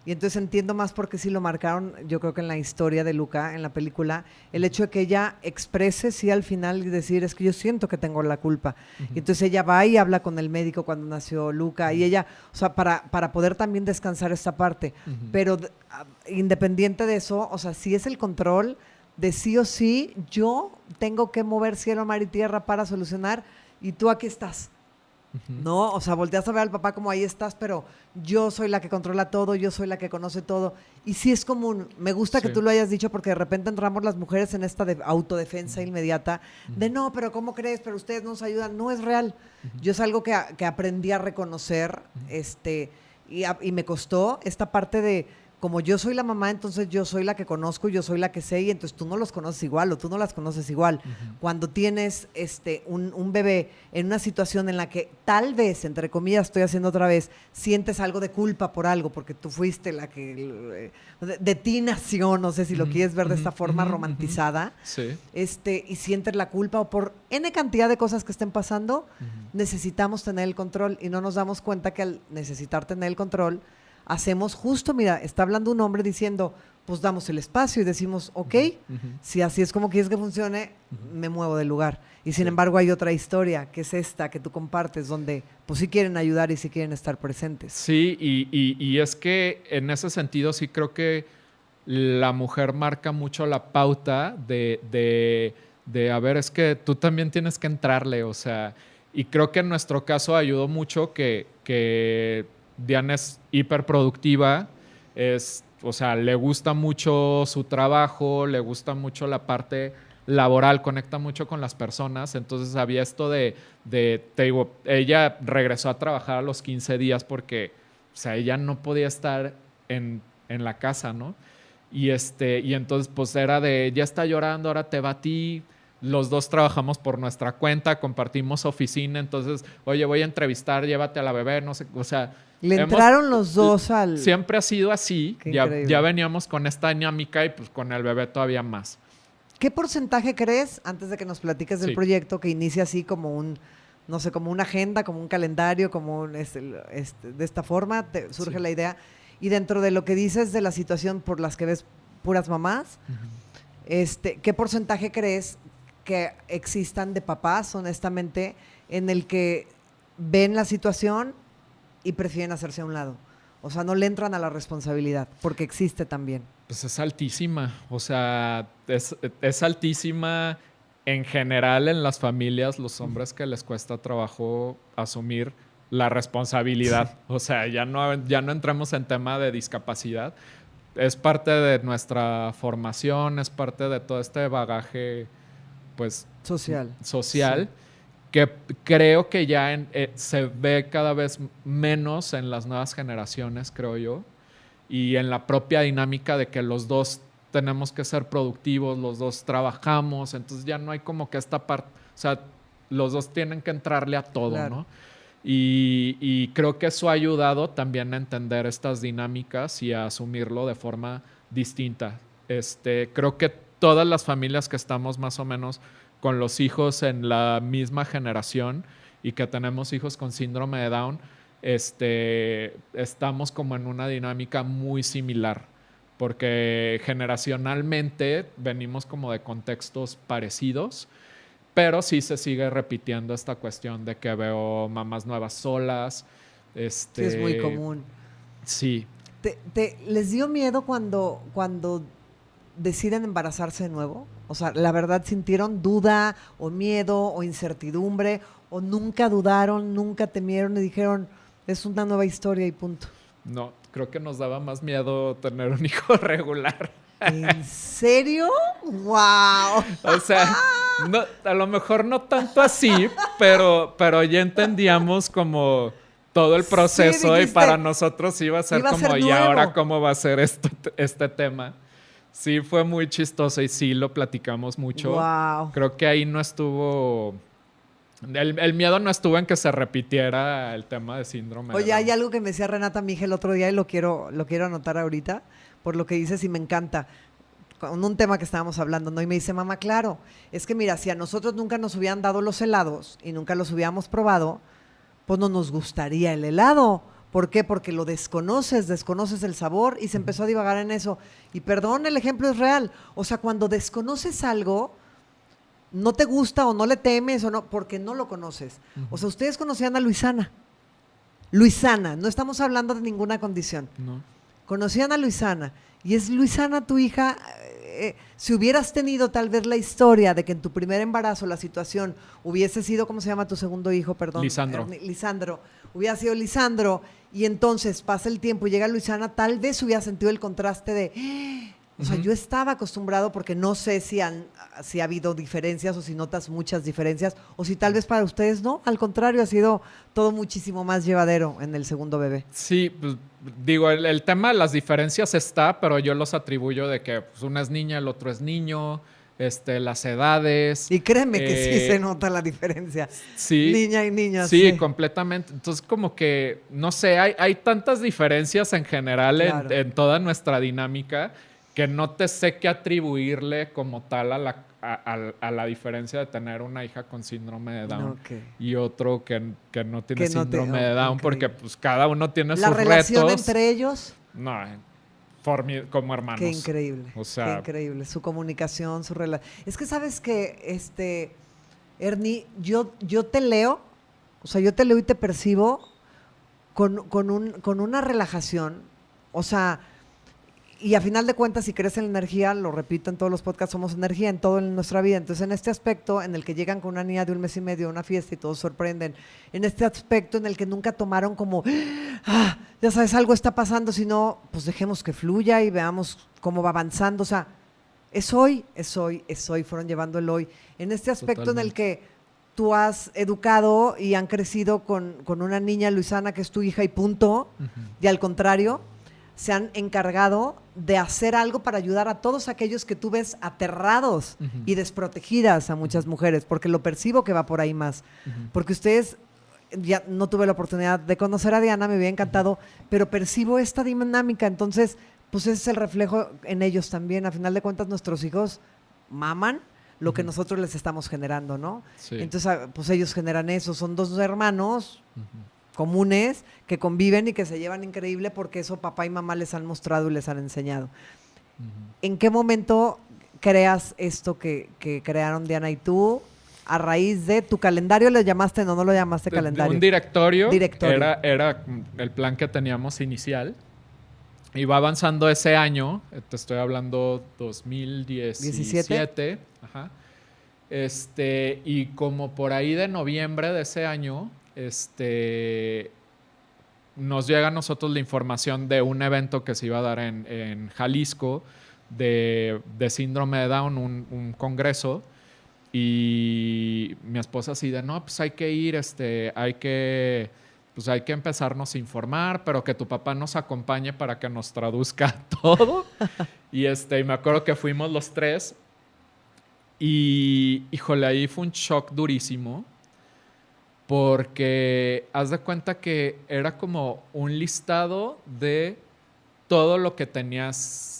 y entonces entiendo más porque sí lo marcaron, yo creo que en la historia de Luca, en la película, el hecho de que ella exprese, sí, al final y decir, es que yo siento que tengo la culpa. Y entonces ella va y habla con el médico cuando nació Luca, y ella, o sea, para poder también descansar esta parte. Pero independiente de eso, o sea, si es el control de sí o sí, yo tengo que mover cielo, mar y tierra para solucionar, y tú aquí estás. No, o sea, volteas a ver al papá como ahí estás, pero yo soy la que controla todo, yo soy la que conoce todo. Y sí es común, me gusta que tú lo hayas dicho porque de repente entramos las mujeres en esta autodefensa inmediata de no, pero ¿cómo crees? Pero ustedes nos ayudan. No es real. Yo es algo que aprendí a reconocer y me costó esta parte de como yo soy la mamá, entonces yo soy la que conozco, yo soy la que sé, y entonces tú no los conoces igual o tú no las conoces igual. Cuando tienes un bebé en una situación en la que tal vez, entre comillas, estoy haciendo otra vez, sientes algo de culpa por algo, porque tú fuiste la que de ti nació, no sé si lo quieres ver de esta forma romantizada, Sí. y sientes la culpa o por N cantidad de cosas que estén pasando, necesitamos tener el control y no nos damos cuenta que al necesitar tener el control, hacemos justo, mira, está hablando un hombre diciendo, pues damos el espacio y decimos, ok, si así es como quieres que funcione, me muevo del lugar. Y sin embargo hay otra historia, que es esta que tú compartes, donde pues sí quieren ayudar y sí quieren estar presentes. Sí, y es que en ese sentido sí creo que la mujer marca mucho la pauta de a ver, es que tú también tienes que entrarle, o sea, y creo que en nuestro caso ayudó mucho que Diana es hiperproductiva, o sea, le gusta mucho su trabajo, le gusta mucho la parte laboral, conecta mucho con las personas, entonces había esto te digo, ella regresó a trabajar a los 15 días porque, o sea, ella no podía estar en la casa, ¿no? Y entonces pues era ya está llorando, ahora te va a ti. Los dos trabajamos por nuestra cuenta, compartimos oficina, entonces, oye, voy a entrevistar, llévate a la bebé, no sé, o sea... Le entraron los dos al... Siempre ha sido así, ya veníamos con esta dinámica y pues con el bebé todavía más. ¿Qué porcentaje crees, antes de que nos platiques del proyecto, que inicia así como no sé, como una agenda, como un calendario, como de esta forma, te surge la idea, y dentro de lo que dices de la situación por las que ves puras mamás, ¿qué porcentaje crees que existan de papás, honestamente, en el que ven la situación y prefieren hacerse a un lado? O sea, no le entran a la responsabilidad, porque existe también. Pues es altísima, o sea, es altísima en general en las familias, los hombres que les cuesta trabajo asumir la responsabilidad. O sea, ya no entramos en tema de discapacidad. Es parte de nuestra formación, es parte de todo este bagaje, pues... social. Sí. Que creo que ya se ve cada vez menos en las nuevas generaciones, creo yo, y en la propia dinámica de que los dos tenemos que ser productivos, los dos trabajamos, entonces ya no hay como que esta parte, o sea, los dos tienen que entrarle a todo, claro, ¿no? Y creo que eso ha ayudado también a entender estas dinámicas y a asumirlo de forma distinta. Creo que todas las familias que estamos más o menos con los hijos en la misma generación y que tenemos hijos con síndrome de Down, estamos como en una dinámica muy similar, porque generacionalmente venimos como de contextos parecidos, pero sí se sigue repitiendo esta cuestión de que veo mamás nuevas solas. Sí, es muy común. Sí. ¿Les dio miedo cuando deciden embarazarse de nuevo? O sea, ¿la verdad sintieron duda o miedo o incertidumbre o nunca dudaron, nunca temieron y dijeron, es una nueva historia y punto? No, creo que nos daba más miedo tener un hijo regular. ¿En serio? ¡Wow! O sea, no, a lo mejor no tanto así, pero ya entendíamos como todo el proceso y dijiste, para nosotros iba a ser iba a como, ser ¿y nuevo? ahora cómo va a ser este tema? Sí, fue muy chistoso y sí lo platicamos mucho. Wow. Creo que ahí no estuvo... El miedo no estuvo en que se repitiera el tema de síndrome de Oye, hay Down. algo que me decía Renata Mije el otro día y lo quiero anotar ahorita, por lo que dices y me encanta. Con un tema que estábamos hablando, ¿no? Y me dice, mamá, claro, es que mira, si a nosotros nunca nos hubieran dado los helados y nunca los hubiéramos probado, pues no nos gustaría el helado. ¿Por qué? Porque lo desconoces el sabor y se empezó a divagar en eso. Y perdón, el ejemplo es real. O sea, cuando desconoces algo, no te gusta o no le temes o no, porque no lo conoces. O sea, ustedes conocían a Luisana. Luisana, no estamos hablando de ninguna condición. ¿No? Conocían a Luisana y es Luisana tu hija. Si hubieras tenido tal vez la historia de que en tu primer embarazo la situación hubiese sido, ¿cómo se llama tu segundo hijo? Perdón. Lisandro. Lisandro. Hubiera sido Lisandro y entonces pasa el tiempo y llega Luisana, tal vez hubiera sentido el contraste de... O sea, yo estaba acostumbrado porque no sé si ha habido diferencias o si notas muchas diferencias o si tal vez para ustedes no. Al contrario, ha sido todo muchísimo más llevadero en el segundo bebé. Sí, pues, digo, el tema de las diferencias está, pero yo los atribuyo de que pues, una es niña, el otro es niño, las edades. Y créeme que sí se nota la diferencia. Sí. Niña y niña. Sí, completamente. Entonces, como que, no sé, hay tantas diferencias en general Claro. en toda nuestra dinámica que no te sé qué atribuirle como tal a la diferencia de tener una hija con síndrome de Down y otro que no tiene síndrome de Down, porque pues cada uno tiene sus retos. ¿La relación entre ellos? No, como hermanos. Qué increíble, o sea, qué increíble. Su comunicación, su relación. Es que sabes que, Ernie, yo te leo, o sea, yo te leo y te percibo con una relajación, o sea... Y a final de cuentas, si crees en la energía, lo repito en todos los podcasts, somos energía en todo en nuestra vida. Entonces, en este aspecto en el que llegan con una niña de 1 mes y medio a una fiesta y todos sorprenden, en este aspecto en el que nunca tomaron como, ya sabes, algo está pasando, sino, pues dejemos que fluya y veamos cómo va avanzando. O sea, es hoy, fueron llevando el hoy. En este aspecto Totalmente. en el que tú has educado y han crecido con una niña, Luisana, que es tu hija y punto, y al contrario, se han encargado de hacer algo para ayudar a todos aquellos que tú ves aterrados y desprotegidas a muchas mujeres, porque lo percibo que va por ahí más. Porque ustedes, ya no tuve la oportunidad de conocer a Diana, me hubiera encantado, pero percibo esta dinámica, entonces, pues ese es el reflejo en ellos también. A final de cuentas, nuestros hijos maman lo que nosotros les estamos generando, ¿no? Sí. Entonces, pues ellos generan eso, son dos hermanos comunes que conviven y que se llevan increíble porque eso papá y mamá les han mostrado y les han enseñado. ¿En qué momento creas esto que crearon Diana y tú? A raíz de tu calendario, ¿le llamaste? No lo llamaste calendario. Un directorio. Directorio. Era el plan que teníamos inicial. Y va avanzando ese año, te estoy hablando 2017. Ajá. Y como por ahí de noviembre de ese año, nos llega a nosotros la información de un evento que se iba a dar en Jalisco de síndrome de Down, un congreso. Y mi esposa así de, no, pues hay que ir, hay que empezarnos a informar, pero que tu papá nos acompañe para que nos traduzca todo. y me acuerdo que fuimos los tres y, híjole, ahí fue un shock durísimo porque haz de cuenta que era como un listado de todo lo que tenías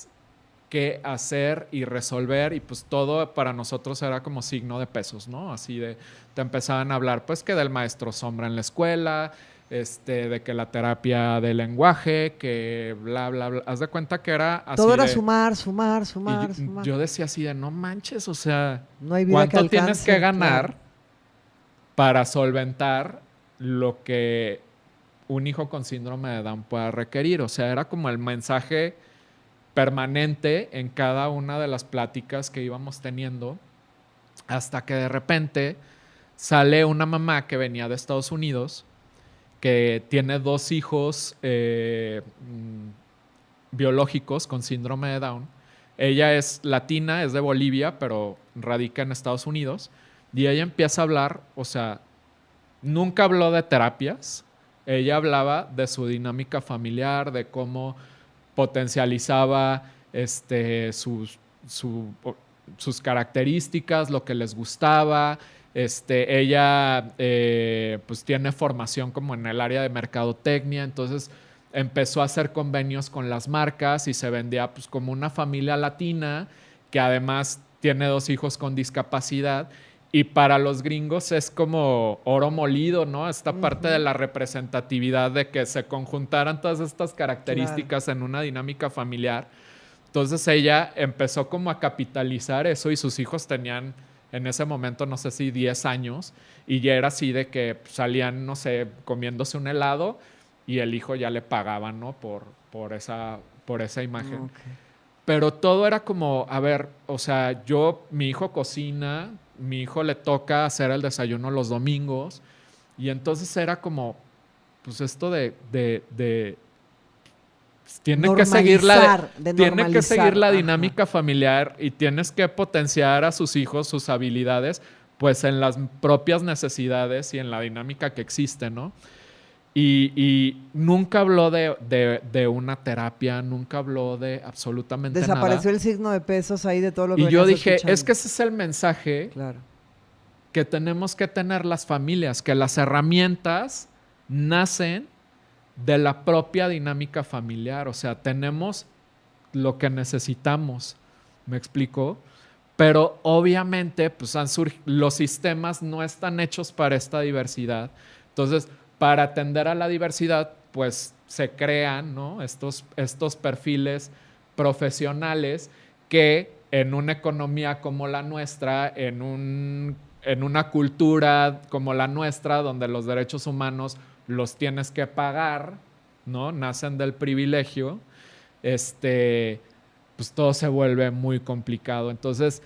que hacer y resolver y pues todo para nosotros era como signo de pesos, ¿no? Así de, te empezaban a hablar pues que del maestro sombra en la escuela, de que la terapia del lenguaje, que bla, bla, bla. Haz de cuenta que era así todo era de, sumar. Yo decía así de, no manches, o sea, No hay vida ¿cuánto que alcance, tienes que ganar claro, para solventar lo que un hijo con síndrome de Down pueda requerir? O sea, era como el mensaje permanente en cada una de las pláticas que íbamos teniendo, hasta que de repente sale una mamá que venía de Estados Unidos, que tiene 2 hijos biológicos con síndrome de Down. Ella es latina, es de Bolivia, pero radica en Estados Unidos. Y ella empieza a hablar, o sea, nunca habló de terapias, Ella hablaba de su dinámica familiar, de cómo potencializaba sus características, lo que les gustaba. Ella pues tiene formación como en el área de mercadotecnia, entonces empezó a hacer convenios con las marcas y se vendía pues como una familia latina que además tiene 2 hijos con discapacidad. Y para los gringos es como oro molido, ¿no? Esta parte de la representatividad, de que se conjuntaran todas estas características en una dinámica familiar. Entonces ella empezó como a capitalizar eso y sus hijos tenían en ese momento, no sé si 10 años, y ya era así de que salían, no sé, comiéndose un helado y el hijo ya le pagaba, ¿no? Por esa imagen. Okay. Pero todo era como, a ver, o sea, mi hijo cocina, mi hijo le toca hacer el desayuno los domingos, y entonces era como, pues esto de pues, tiene que seguir la dinámica familiar y tienes que potenciar a sus hijos, sus habilidades, pues en las propias necesidades y en la dinámica que existe, ¿no? Y nunca habló de una terapia, nunca habló de absolutamente nada. Desapareció el signo de pesos ahí de todo lo que Y yo dije, escuchando. es que ese es el mensaje claro. que tenemos que tener las familias, que las herramientas nacen de la propia dinámica familiar. O sea, tenemos lo que necesitamos, ¿me explico? Pero obviamente pues los sistemas no están hechos para esta diversidad. Entonces, para atender a la diversidad, pues se crean, ¿no? estos perfiles profesionales que en una economía como la nuestra, en una cultura como la nuestra, donde los derechos humanos los tienes que pagar, ¿no? Nacen del privilegio, pues todo se vuelve muy complicado. Entonces,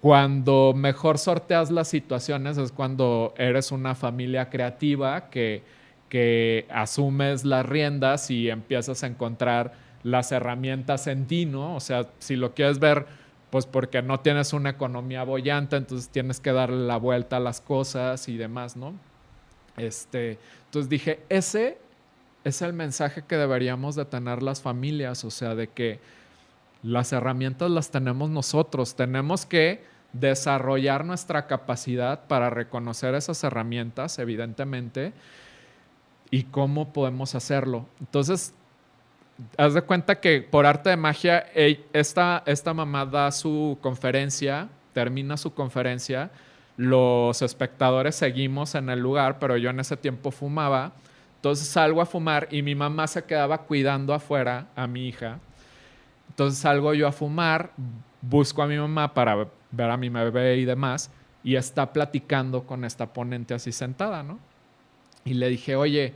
cuando mejor sorteas las situaciones es cuando eres una familia creativa que asumes las riendas y empiezas a encontrar las herramientas en ti, ¿no? O sea, si lo quieres ver, pues porque no tienes una economía boyante, entonces tienes que darle la vuelta a las cosas y demás, ¿no? Entonces dije, ese es el mensaje que deberíamos de tener las familias, o sea, de que las herramientas las tenemos nosotros, tenemos que desarrollar nuestra capacidad para reconocer esas herramientas, evidentemente, y cómo podemos hacerlo. Entonces, haz de cuenta que por arte de magia, esta mamá da su conferencia, termina su conferencia, los espectadores seguimos en el lugar, pero yo en ese tiempo fumaba, entonces salgo a fumar y mi mamá se quedaba cuidando afuera a mi hija. Entonces salgo yo a fumar, busco a mi mamá para ver a mi bebé y demás, y está platicando con esta ponente así sentada, ¿no? Y le dije, oye,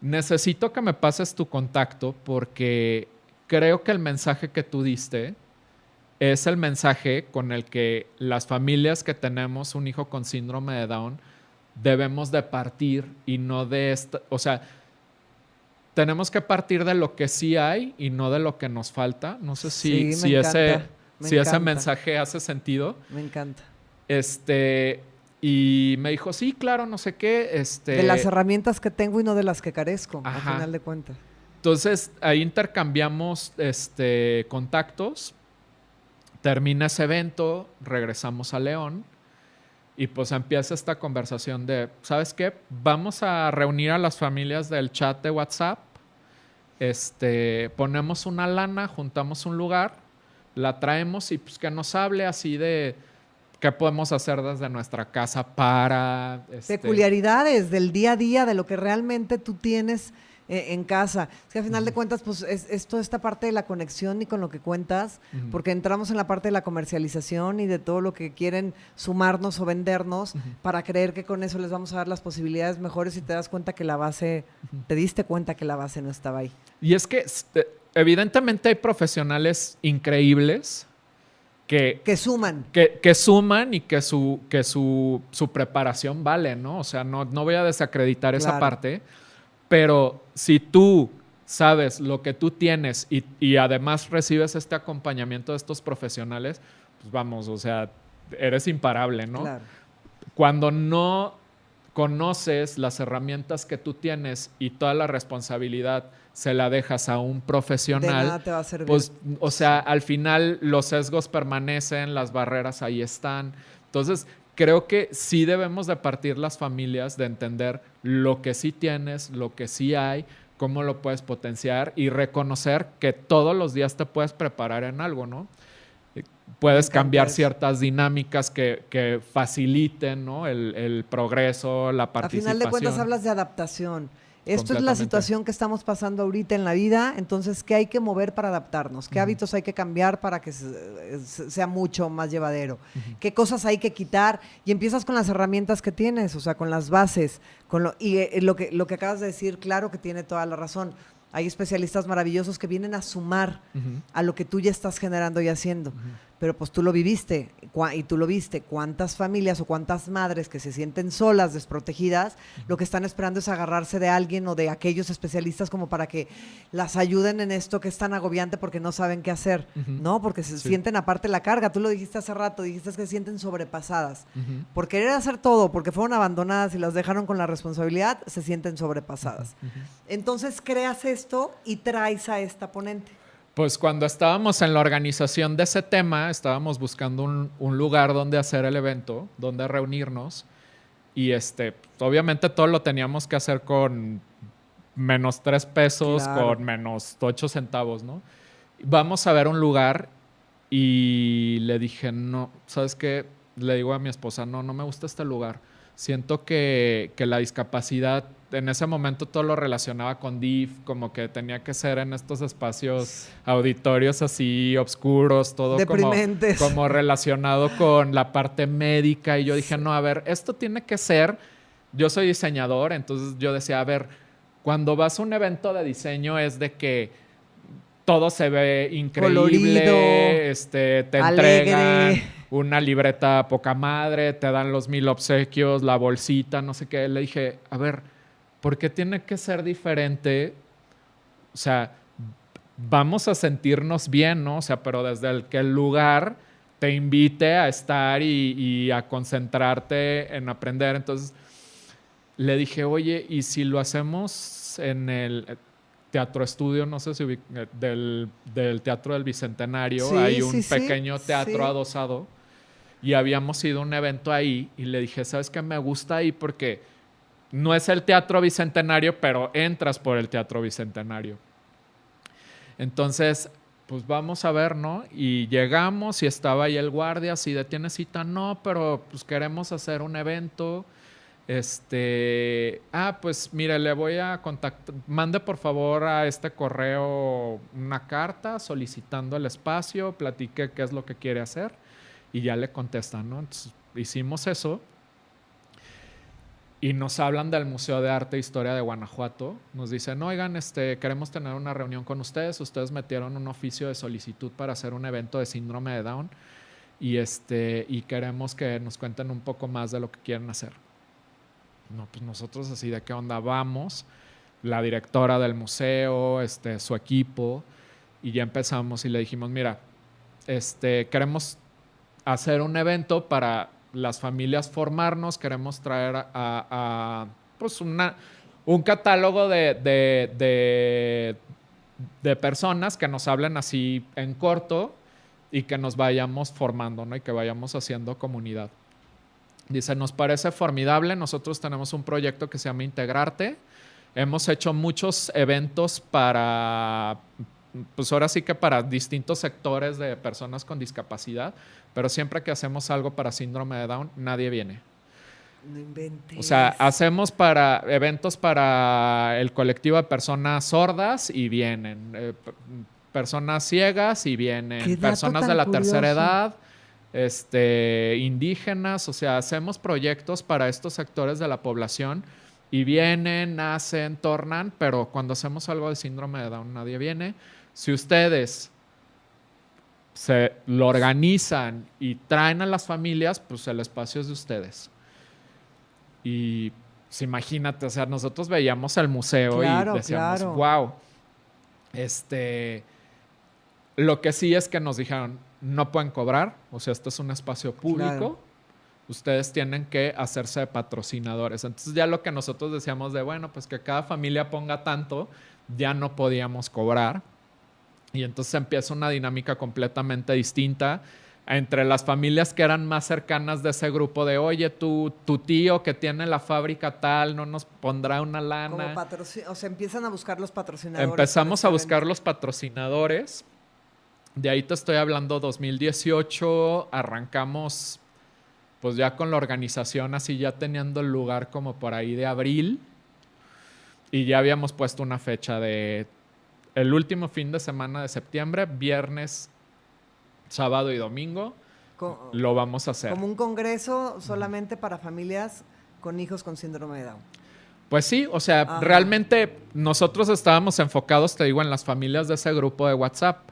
necesito que me pases tu contacto porque creo que el mensaje que tú diste es el mensaje con el que las familias que tenemos un hijo con síndrome de Down debemos de partir y no de esta, o sea, tenemos que partir de lo que sí hay y no de lo que nos falta. No sé si ese mensaje hace sentido. Me encanta. Y me dijo, sí, claro, no sé qué. De las herramientas que tengo y no de las que carezco, al final de cuentas. Entonces, ahí intercambiamos contactos. Termina ese evento, regresamos a León y pues empieza esta conversación de, ¿sabes qué? Vamos a reunir a las familias del chat de WhatsApp, ponemos una lana, juntamos un lugar, la traemos y pues que nos hable así de qué podemos hacer desde nuestra casa para... Peculiaridades del día a día, de lo que realmente tú tienes en casa. Es que al final de cuentas, pues es toda esta parte de la conexión y con lo que cuentas, porque entramos en la parte de la comercialización y de todo lo que quieren sumarnos o vendernos para creer que con eso les vamos a dar las posibilidades mejores y te das cuenta que la base, te diste cuenta que la base no estaba ahí. Y es que evidentemente hay profesionales increíbles que suman. Que suman y que su preparación vale, ¿no? O sea, no voy a desacreditar esa parte. Pero si tú sabes lo que tú tienes y además recibes este acompañamiento de estos profesionales, pues vamos, o sea, eres imparable, ¿no? Claro. Cuando conoces las herramientas que tú tienes y toda la responsabilidad se la dejas a un profesional, de nada te va a servir. pues, o sea, al final los sesgos permanecen, las barreras ahí están. Entonces, creo que sí debemos de partir las familias de entender lo que sí tienes, lo que sí hay, cómo lo puedes potenciar y reconocer que todos los días te puedes preparar en algo, ¿no? Puedes cambiar eso. ciertas dinámicas que faciliten, ¿no? el progreso, la A participación. final de cuentas hablas de adaptación. Esto es la Completamente. situación que estamos pasando ahorita en la vida, entonces, ¿qué hay que mover para adaptarnos? ¿Qué hábitos hay que cambiar para que sea mucho más llevadero? ¿Qué cosas hay que quitar? Y empiezas con las herramientas que tienes, o sea, con las bases. Lo que acabas de decir, claro que tiene toda la razón. Hay especialistas maravillosos que vienen a sumar a lo que tú ya estás generando y haciendo. Pero pues tú lo viviste y tú lo viste. ¿Cuántas familias o cuántas madres que se sienten solas, desprotegidas, lo que están esperando es agarrarse de alguien o de aquellos especialistas como para que las ayuden en esto que es tan agobiante porque no saben qué hacer, ¿no? Porque se sienten aparte la carga. Tú lo dijiste hace rato, dijiste que se sienten sobrepasadas. Por querer hacer todo, porque fueron abandonadas y las dejaron con la responsabilidad, se sienten sobrepasadas. Entonces creas esto y traes a esta ponente. Pues cuando estábamos en la organización de ese tema, estábamos buscando un lugar donde hacer el evento, donde reunirnos. Y obviamente todo lo teníamos que hacer con menos 3 pesos, Claro. con menos 8 centavos, ¿no? Vamos a ver un lugar y le dije, no, ¿sabes qué? Le digo a mi esposa, no me gusta este lugar. Siento que la discapacidad, en ese momento todo lo relacionaba con DIF, como que tenía que ser en estos espacios auditorios así oscuros, todo deprimentes, como relacionado con la parte médica. Y yo dije, no, a ver, esto tiene que ser, yo soy diseñador, entonces yo decía, a ver, cuando vas a un evento de diseño es de que todo se ve increíble, colorido, te alegre, entregan una libreta poca madre, te dan los 1000 obsequios, la bolsita, no sé qué. Le dije, a ver, ¿por qué tiene que ser diferente? O sea, vamos a sentirnos bien, ¿no? O sea, pero desde el lugar te invite a estar y a concentrarte en aprender. Entonces, le dije, oye, ¿y si lo hacemos en el Teatro Estudio? No sé si del Teatro del Bicentenario. Sí, hay un sí, pequeño teatro adosado. Y habíamos ido a un evento ahí y le dije, ¿sabes qué? Me gusta ahí porque no es el Teatro Bicentenario, pero entras por el Teatro Bicentenario. Entonces, pues vamos a ver, ¿no? Y llegamos y estaba ahí el guardia, si ¿tienes cita? No, pero pues queremos hacer un evento. Pues mire, le voy a contactar, mande por favor a este correo una carta solicitando el espacio, platique qué es lo que quiere hacer y ya le contestan, ¿no? Entonces, hicimos eso y nos hablan del Museo de Arte e Historia de Guanajuato. Nos dicen, oigan, queremos tener una reunión con ustedes. Ustedes metieron un oficio de solicitud para hacer un evento de síndrome de Down y queremos que nos cuenten un poco más de lo que quieren hacer. No, pues nosotros así, ¿de qué onda vamos? La directora del museo, su equipo, y ya empezamos y le dijimos, mira, queremos hacer un evento para las familias formarnos, queremos traer pues un catálogo de personas que nos hablen así en corto y que nos vayamos formando, ¿no? Y que vayamos haciendo comunidad. Dice, nos parece formidable, nosotros tenemos un proyecto que se llama Integrarte. Hemos hecho muchos eventos pues ahora sí que para distintos sectores de personas con discapacidad, pero siempre que hacemos algo para síndrome de Down, nadie viene. No inventes. O sea, hacemos eventos para el colectivo de personas sordas y vienen, personas ciegas y vienen, personas de la tercera edad, indígenas, o sea, hacemos proyectos para estos sectores de la población y vienen, nacen, tornan, pero cuando hacemos algo de síndrome de Down nadie viene. Si ustedes se lo organizan y traen a las familias, pues el espacio es de ustedes. Y pues, imagínate, o sea, nosotros veíamos el museo y decíamos, wow. Lo que sí es que nos dijeron, no pueden cobrar, o sea, esto es un espacio público. Claro. ustedes tienen que hacerse de patrocinadores. Entonces ya lo que nosotros decíamos de, bueno, pues que cada familia ponga tanto, ya no podíamos cobrar. Y entonces empieza una dinámica completamente distinta entre las familias que eran más cercanas de ese grupo de, oye, tu tío que tiene la fábrica tal, no nos pondrá una lana. O sea, empiezan a buscar los patrocinadores. Empezamos a buscar los patrocinadores. De ahí te estoy hablando 2018, arrancamos pues ya con la organización así, ya teniendo el lugar como por ahí de abril. Y ya habíamos puesto una fecha de el último fin de semana de septiembre, viernes, sábado y domingo, lo vamos a hacer. Como un congreso solamente para familias con hijos con síndrome de Down. Pues sí, o sea, realmente nosotros estábamos enfocados, te digo, en las familias de ese grupo de WhatsApp.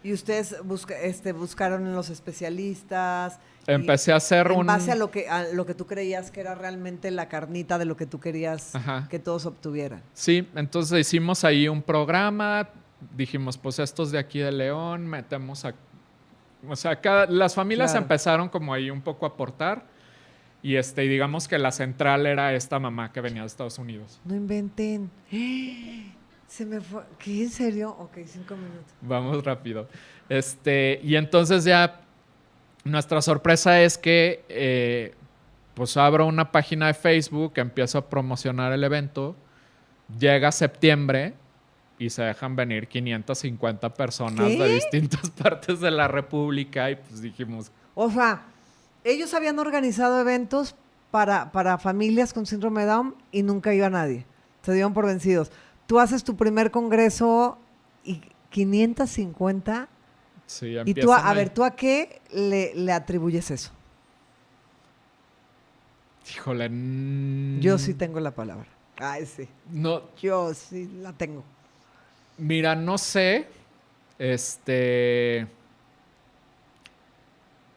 Y ustedes buscaron en los especialistas. Empecé a hacer en base a lo que tú creías que era realmente la carnita de lo que tú querías que todos obtuvieran. Sí, entonces hicimos ahí un programa, dijimos, pues estos de aquí de León, metemos a... O sea, las familias empezaron como ahí un poco a aportar y digamos que la central era esta mamá que venía de Estados Unidos. No inventen. Se me fue. ¿Qué? ¿En serio? Ok, 5 minutos. Vamos rápido. Y entonces ya nuestra sorpresa es que pues abro una página de Facebook, empiezo a promocionar el evento, llega septiembre y se dejan venir 550 personas de distintas partes de la República y pues dijimos... O sea, ellos habían organizado eventos para familias con síndrome de Down y nunca iba nadie. Se dieron por vencidos. Tú haces tu primer congreso y 550. Sí, y tú, a ver, ¿tú a qué le atribuyes eso? Híjole. Yo sí tengo la palabra. Ay, sí. No. Yo sí la tengo. Mira, no sé.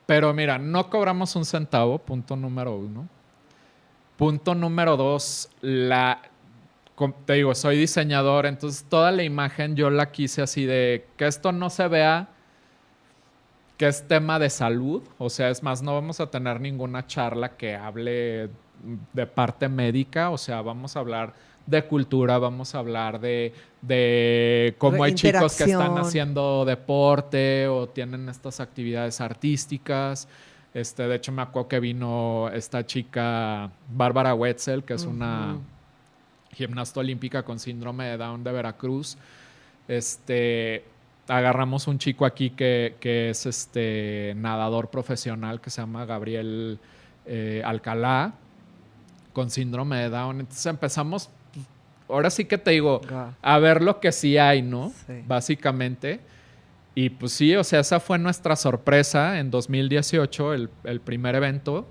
Pero mira, no cobramos un centavo, punto número 1. Punto número 2, te digo, soy diseñador, entonces toda la imagen yo la quise así de que esto no se vea que es tema de salud, o sea, es más, no vamos a tener ninguna charla que hable de parte médica, o sea, vamos a hablar de cultura, vamos a hablar de cómo hay chicos que están haciendo deporte o tienen estas actividades artísticas. De hecho, me acuerdo que vino esta chica, Bárbara Wetzel, que es una gimnasta olímpica con síndrome de Down de Veracruz. Agarramos un chico aquí que es nadador profesional que se llama Gabriel Alcalá con síndrome de Down. Entonces empezamos, ahora sí que te digo, a ver lo que sí hay, ¿no? Sí. Básicamente. Y pues sí, o sea, esa fue nuestra sorpresa en 2018, el primer evento.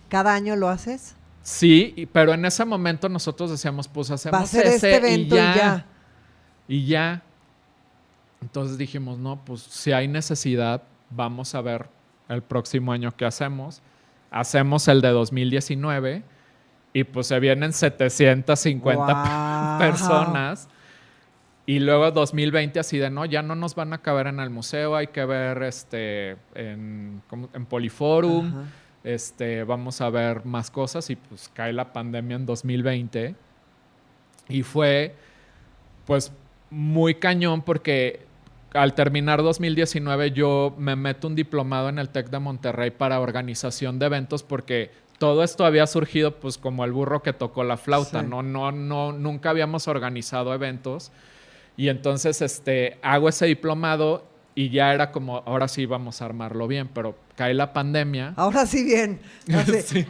¿Cada año lo haces? Sí, pero en ese momento nosotros decíamos, pues hacemos va a ser este evento y ya. Entonces dijimos, no, pues si hay necesidad, vamos a ver el próximo año qué hacemos. Hacemos el de 2019 y pues se vienen 750 personas. Y luego 2020 así de, no, ya no nos van a caber en el museo, hay que ver en Poliforum, vamos a ver más cosas y pues cae la pandemia en 2020 y fue pues muy cañón porque al terminar 2019 yo me meto un diplomado en el TEC de Monterrey para organización de eventos porque todo esto había surgido pues como el burro que tocó la flauta, sí. Nunca habíamos organizado eventos. Y entonces hago ese diplomado y ya era como, ahora sí vamos a armarlo bien, pero cae la pandemia. Ahora sí bien. Sí.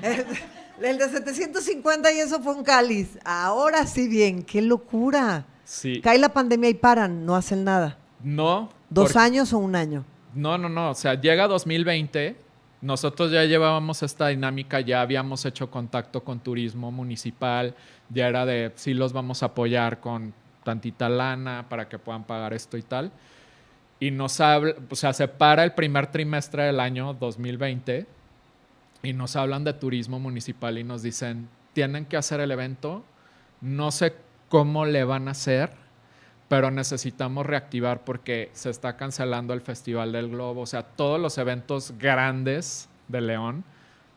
El de 750 y eso fue un cáliz. Ahora sí bien, qué locura. Sí. Cae la pandemia y paran, no hacen nada. No. ¿2 años o 1 año? No. O sea, llega 2020, nosotros ya llevábamos esta dinámica, ya habíamos hecho contacto con turismo municipal, ya era de, sí los vamos a apoyar con tantita lana para que puedan pagar esto y tal. Y nos habla, o sea, se para el primer trimestre del año 2020 y nos hablan de turismo municipal y nos dicen, tienen que hacer el evento, no sé cómo le van a hacer, pero necesitamos reactivar porque se está cancelando el Festival del Globo, o sea, todos los eventos grandes de León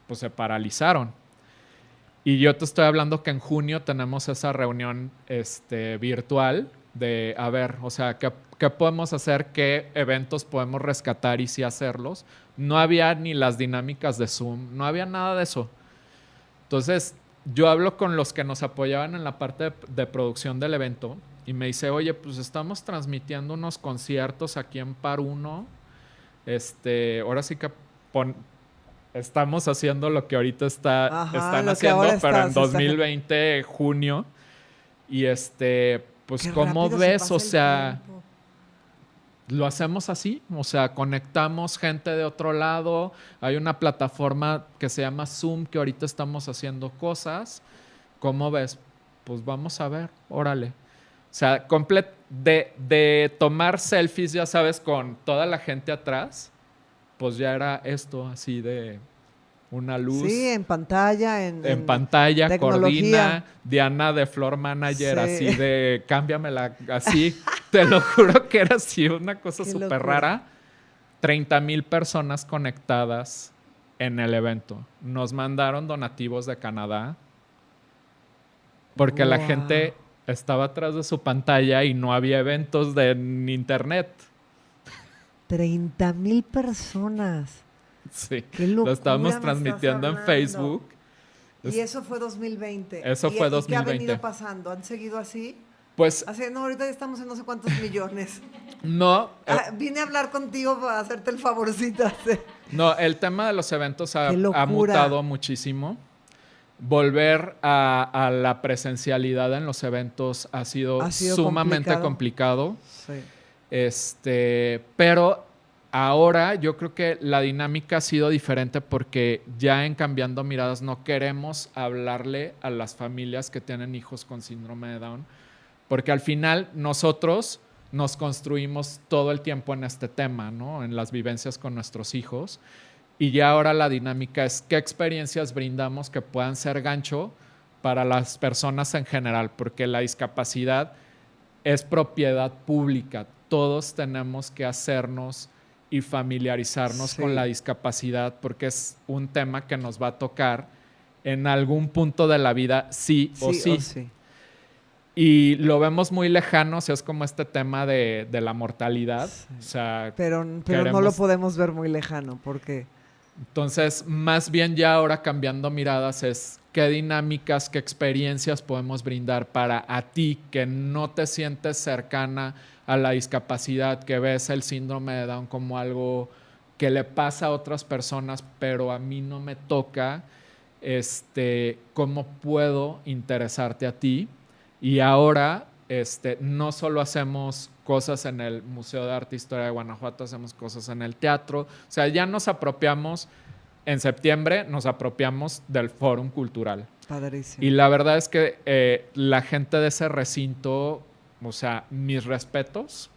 pues se paralizaron. Y yo te estoy hablando que en junio tenemos esa reunión virtual de, a ver, o sea, ¿qué podemos hacer? ¿Qué eventos podemos rescatar y sí hacerlos? No había ni las dinámicas de Zoom, no había nada de eso. Entonces, yo hablo con los que nos apoyaban en la parte de producción del evento y me dice, oye, pues estamos transmitiendo unos conciertos aquí en Par 1. Ahora sí que estamos haciendo lo que ahorita están haciendo, pero en 2020, junio. Y pues, Qué ¿cómo rápido se ves? pasa O el sea, tiempo. lo hacemos así. O sea, conectamos gente de otro lado. Hay una plataforma que se llama Zoom, que ahorita estamos haciendo cosas. ¿Cómo ves? Pues vamos a ver, órale. O sea, de tomar selfies, ya sabes, con toda la gente atrás, pues ya era esto, así de una luz. Sí, en pantalla, En pantalla, tecnología. coordina, Diana de Floor Manager, Sí. así de cámbiamela, así. Te lo juro que era así, una cosa Qué súper locura. rara. 30,000 personas conectadas en el evento. Nos mandaron donativos de Canadá porque la Wow. gente estaba atrás de su pantalla y no había eventos en internet. 30,000 personas. Sí, Qué locura lo estábamos me transmitiendo en estás hablando. Facebook. Y eso fue 2020. Eso fue ¿Y qué ha 2020. venido pasando? ¿Han seguido así? Pues No, ahorita ya estamos en no sé cuántos millones. no, Vine a hablar contigo para hacerte el favorcito. no, el tema de los eventos Qué ha locura. mutado muchísimo. Volver a la presencialidad en los eventos ha sido sumamente complicado. Sí. Pero ahora yo creo que la dinámica ha sido diferente porque ya en Cambiando Miradas no queremos hablarle a las familias que tienen hijos con síndrome de Down, porque al final nosotros nos construimos todo el tiempo en este tema, ¿no? En las vivencias con nuestros hijos. Y ya ahora la dinámica es qué experiencias brindamos que puedan ser gancho para las personas en general, porque la discapacidad es propiedad pública. Todos tenemos que hacernos y familiarizarnos con la discapacidad porque es un tema que nos va a tocar en algún punto de la vida, sí o sí. Y lo vemos muy lejano, o sea, es como este tema de la mortalidad. Sí. O sea, pero no lo podemos ver muy lejano porque... Entonces, más bien ya ahora cambiando miradas es qué dinámicas, qué experiencias podemos brindar para a ti que no te sientes cercana a la discapacidad, que ves el síndrome de Down como algo que le pasa a otras personas, pero a mí no me toca, ¿cómo puedo interesarte a ti? Y ahora no solo hacemos cosas en el Museo de Arte e Historia de Guanajuato, hacemos cosas en el teatro. O sea, ya nos apropiamos, en septiembre nos apropiamos del Fórum Cultural. Padrísimo. Y la verdad es que la gente de ese recinto, o sea, mis respetos.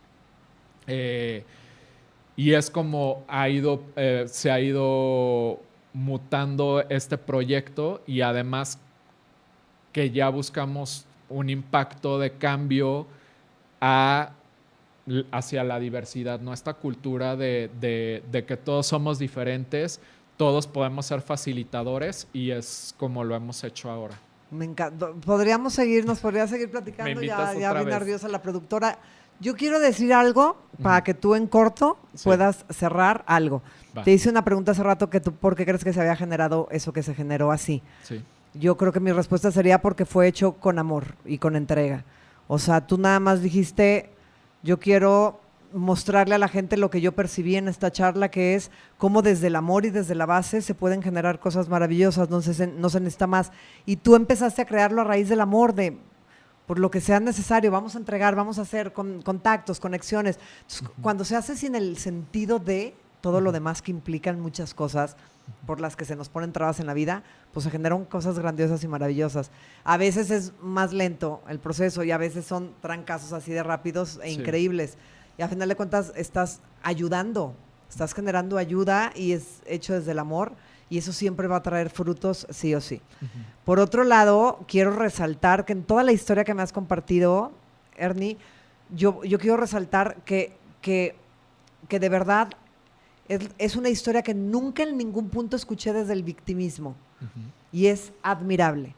Y es como se ha ido mutando este proyecto y además que ya buscamos un impacto de cambio hacia la diversidad, ¿no? Esta cultura de que todos somos diferentes, todos podemos ser facilitadores y es como lo hemos hecho ahora. Me encanta. Podría seguir platicando. Ya bien nerviosa la productora. Yo quiero decir algo para que tú en corto puedas cerrar algo. Va. Te hice una pregunta hace rato que tú, ¿por qué crees que se había generado eso que se generó así? Sí. Yo creo que mi respuesta sería porque fue hecho con amor y con entrega. O sea, tú nada más dijiste, yo quiero mostrarle a la gente lo que yo percibí en esta charla, que es cómo desde el amor y desde la base se pueden generar cosas maravillosas, no se necesita más. Y tú empezaste a crearlo a raíz del amor, por lo que sea necesario, vamos a entregar, vamos a hacer contactos, conexiones. Entonces, cuando se hace sin el sentido de todo lo demás que implican muchas cosas por las que se nos ponen trabas en la vida, pues se generan cosas grandiosas y maravillosas. A veces es más lento el proceso y a veces son trancazos así de rápidos e increíbles. Y a final de cuentas estás ayudando, estás generando ayuda y es hecho desde el amor y eso siempre va a traer frutos sí o sí. Por otro lado, quiero resaltar que en toda la historia que me has compartido, Ernie, yo quiero resaltar que de verdad Es una historia que nunca en ningún punto escuché desde el victimismo. Ujú. Y es admirable.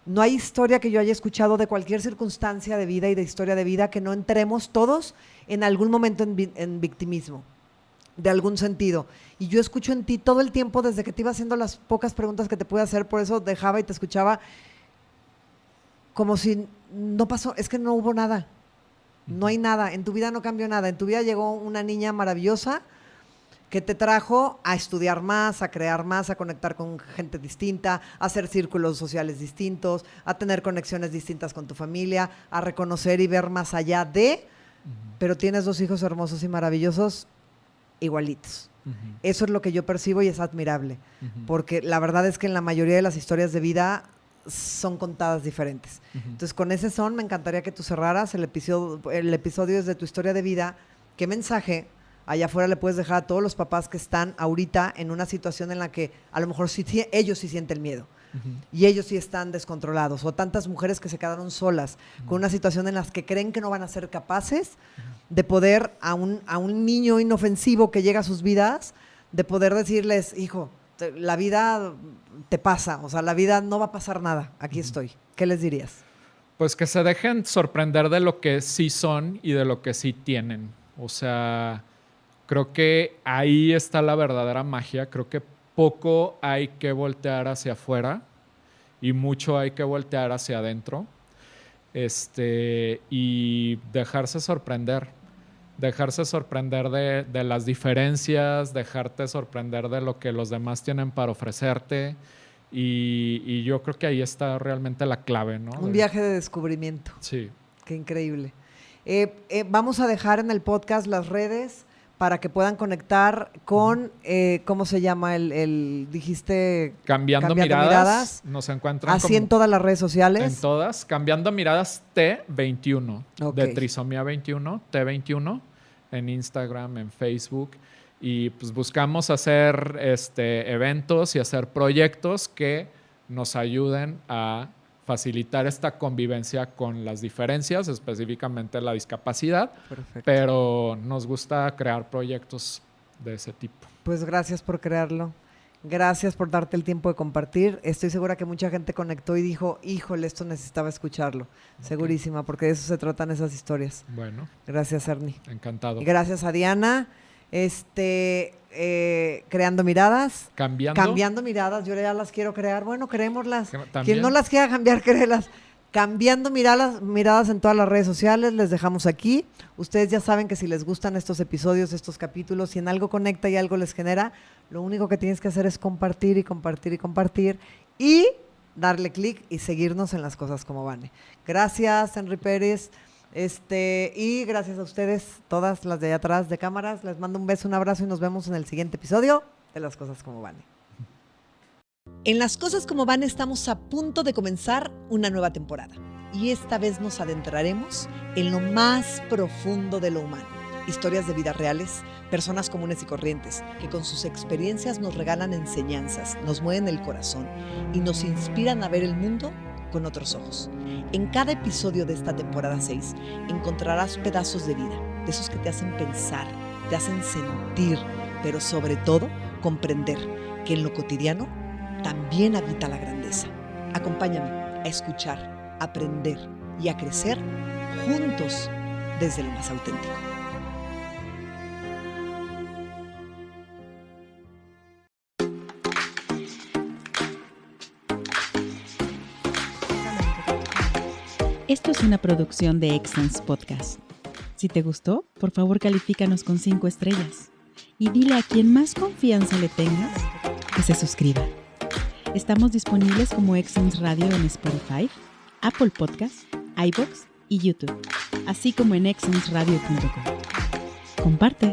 No hay historia que yo haya escuchado de cualquier circunstancia de vida y de historia de vida que no entremos todos en algún momento en victimismo, de algún sentido. Y yo escucho en ti todo el tiempo desde que te iba haciendo las pocas preguntas que te pude hacer, por eso dejaba y te escuchaba como si no pasó, es que no hubo nada. No hay nada, en tu vida no cambió nada. En tu vida llegó una niña maravillosa que te trajo a estudiar más, a crear más, a conectar con gente distinta, a hacer círculos sociales distintos, a tener conexiones distintas con tu familia, a reconocer y ver más allá de, pero tienes 2 hijos hermosos y maravillosos igualitos. Eso es lo que yo percibo y es admirable, porque la verdad es que en la mayoría de las historias de vida son contadas diferentes. Entonces, con ese son, me encantaría que tú cerraras el episodio desde tu historia de vida. ¿Qué mensaje allá afuera le puedes dejar a todos los papás que están ahorita en una situación en la que a lo mejor ellos sí sienten miedo y ellos sí están descontrolados, o tantas mujeres que se quedaron solas con una situación en la que creen que no van a ser capaces de poder a un niño inofensivo que llega a sus vidas, de poder decirles, hijo, la vida te pasa, o sea, la vida no va a pasar nada, aquí estoy? ¿Qué les dirías? Pues que se dejen sorprender de lo que sí son y de lo que sí tienen. O sea, creo que ahí está la verdadera magia. Creo que poco hay que voltear hacia afuera y mucho hay que voltear hacia adentro. Y dejarse sorprender. Dejarse sorprender de las diferencias, dejarte sorprender de lo que los demás tienen para ofrecerte. Y yo creo que ahí está realmente la clave, ¿no? Un viaje de descubrimiento. Sí. Qué increíble. Vamos a dejar en el podcast las redes para que puedan conectar con, ¿cómo se llama? Dijiste... Cambiando miradas. Nos encuentran así en todas las redes sociales. En todas. Cambiando Miradas T21. Okay. De Trisomía 21, T21. En Instagram, en Facebook. Y pues buscamos hacer eventos y hacer proyectos que nos ayuden a facilitar esta convivencia con las diferencias, específicamente la discapacidad. Perfecto. Pero nos gusta crear proyectos de ese tipo. Pues gracias por crearlo. Gracias por darte el tiempo de compartir. Estoy segura que mucha gente conectó y dijo, híjole, esto necesitaba escucharlo. Okay. Segurísima, porque de eso se tratan esas historias. Bueno. Gracias, Ernie. Encantado. Y gracias a Diana. Creando miradas. Cambiando miradas. Yo ya las quiero crear. Bueno, creémoslas. Quien no las quiera cambiar, créelas. Cambiando miradas en todas las redes sociales. Les dejamos aquí. Ustedes ya saben que si les gustan estos episodios, estos capítulos, si en algo conecta y algo les genera, lo único que tienes que hacer es compartir y compartir y compartir y darle clic y seguirnos en Las Cosas Como Van. Gracias, Henry Pérez. Y gracias a ustedes, todas las de allá atrás de cámaras. Les mando un beso, un abrazo y nos vemos en el siguiente episodio de Las Cosas Como Van. En Las Cosas Como Van estamos a punto de comenzar una nueva temporada. Y esta vez nos adentraremos en lo más profundo de lo humano. Historias de vidas reales, personas comunes y corrientes que con sus experiencias nos regalan enseñanzas, nos mueven el corazón y nos inspiran a ver el mundo con otros ojos. En cada episodio de esta temporada 6 encontrarás pedazos de vida, de esos que te hacen pensar, te hacen sentir, pero sobre todo comprender que en lo cotidiano también habita la grandeza. Acompáñame a escuchar, a aprender y a crecer juntos desde lo más auténtico. Esto es una producción de Excellence Podcast. Si te gustó, por favor califícanos con 5 estrellas y dile a quien más confianza le tengas que se suscriba. Estamos disponibles como Excellence Radio en Spotify, Apple Podcasts, iVoox y YouTube, así como en excellenceradio.com. Comparte.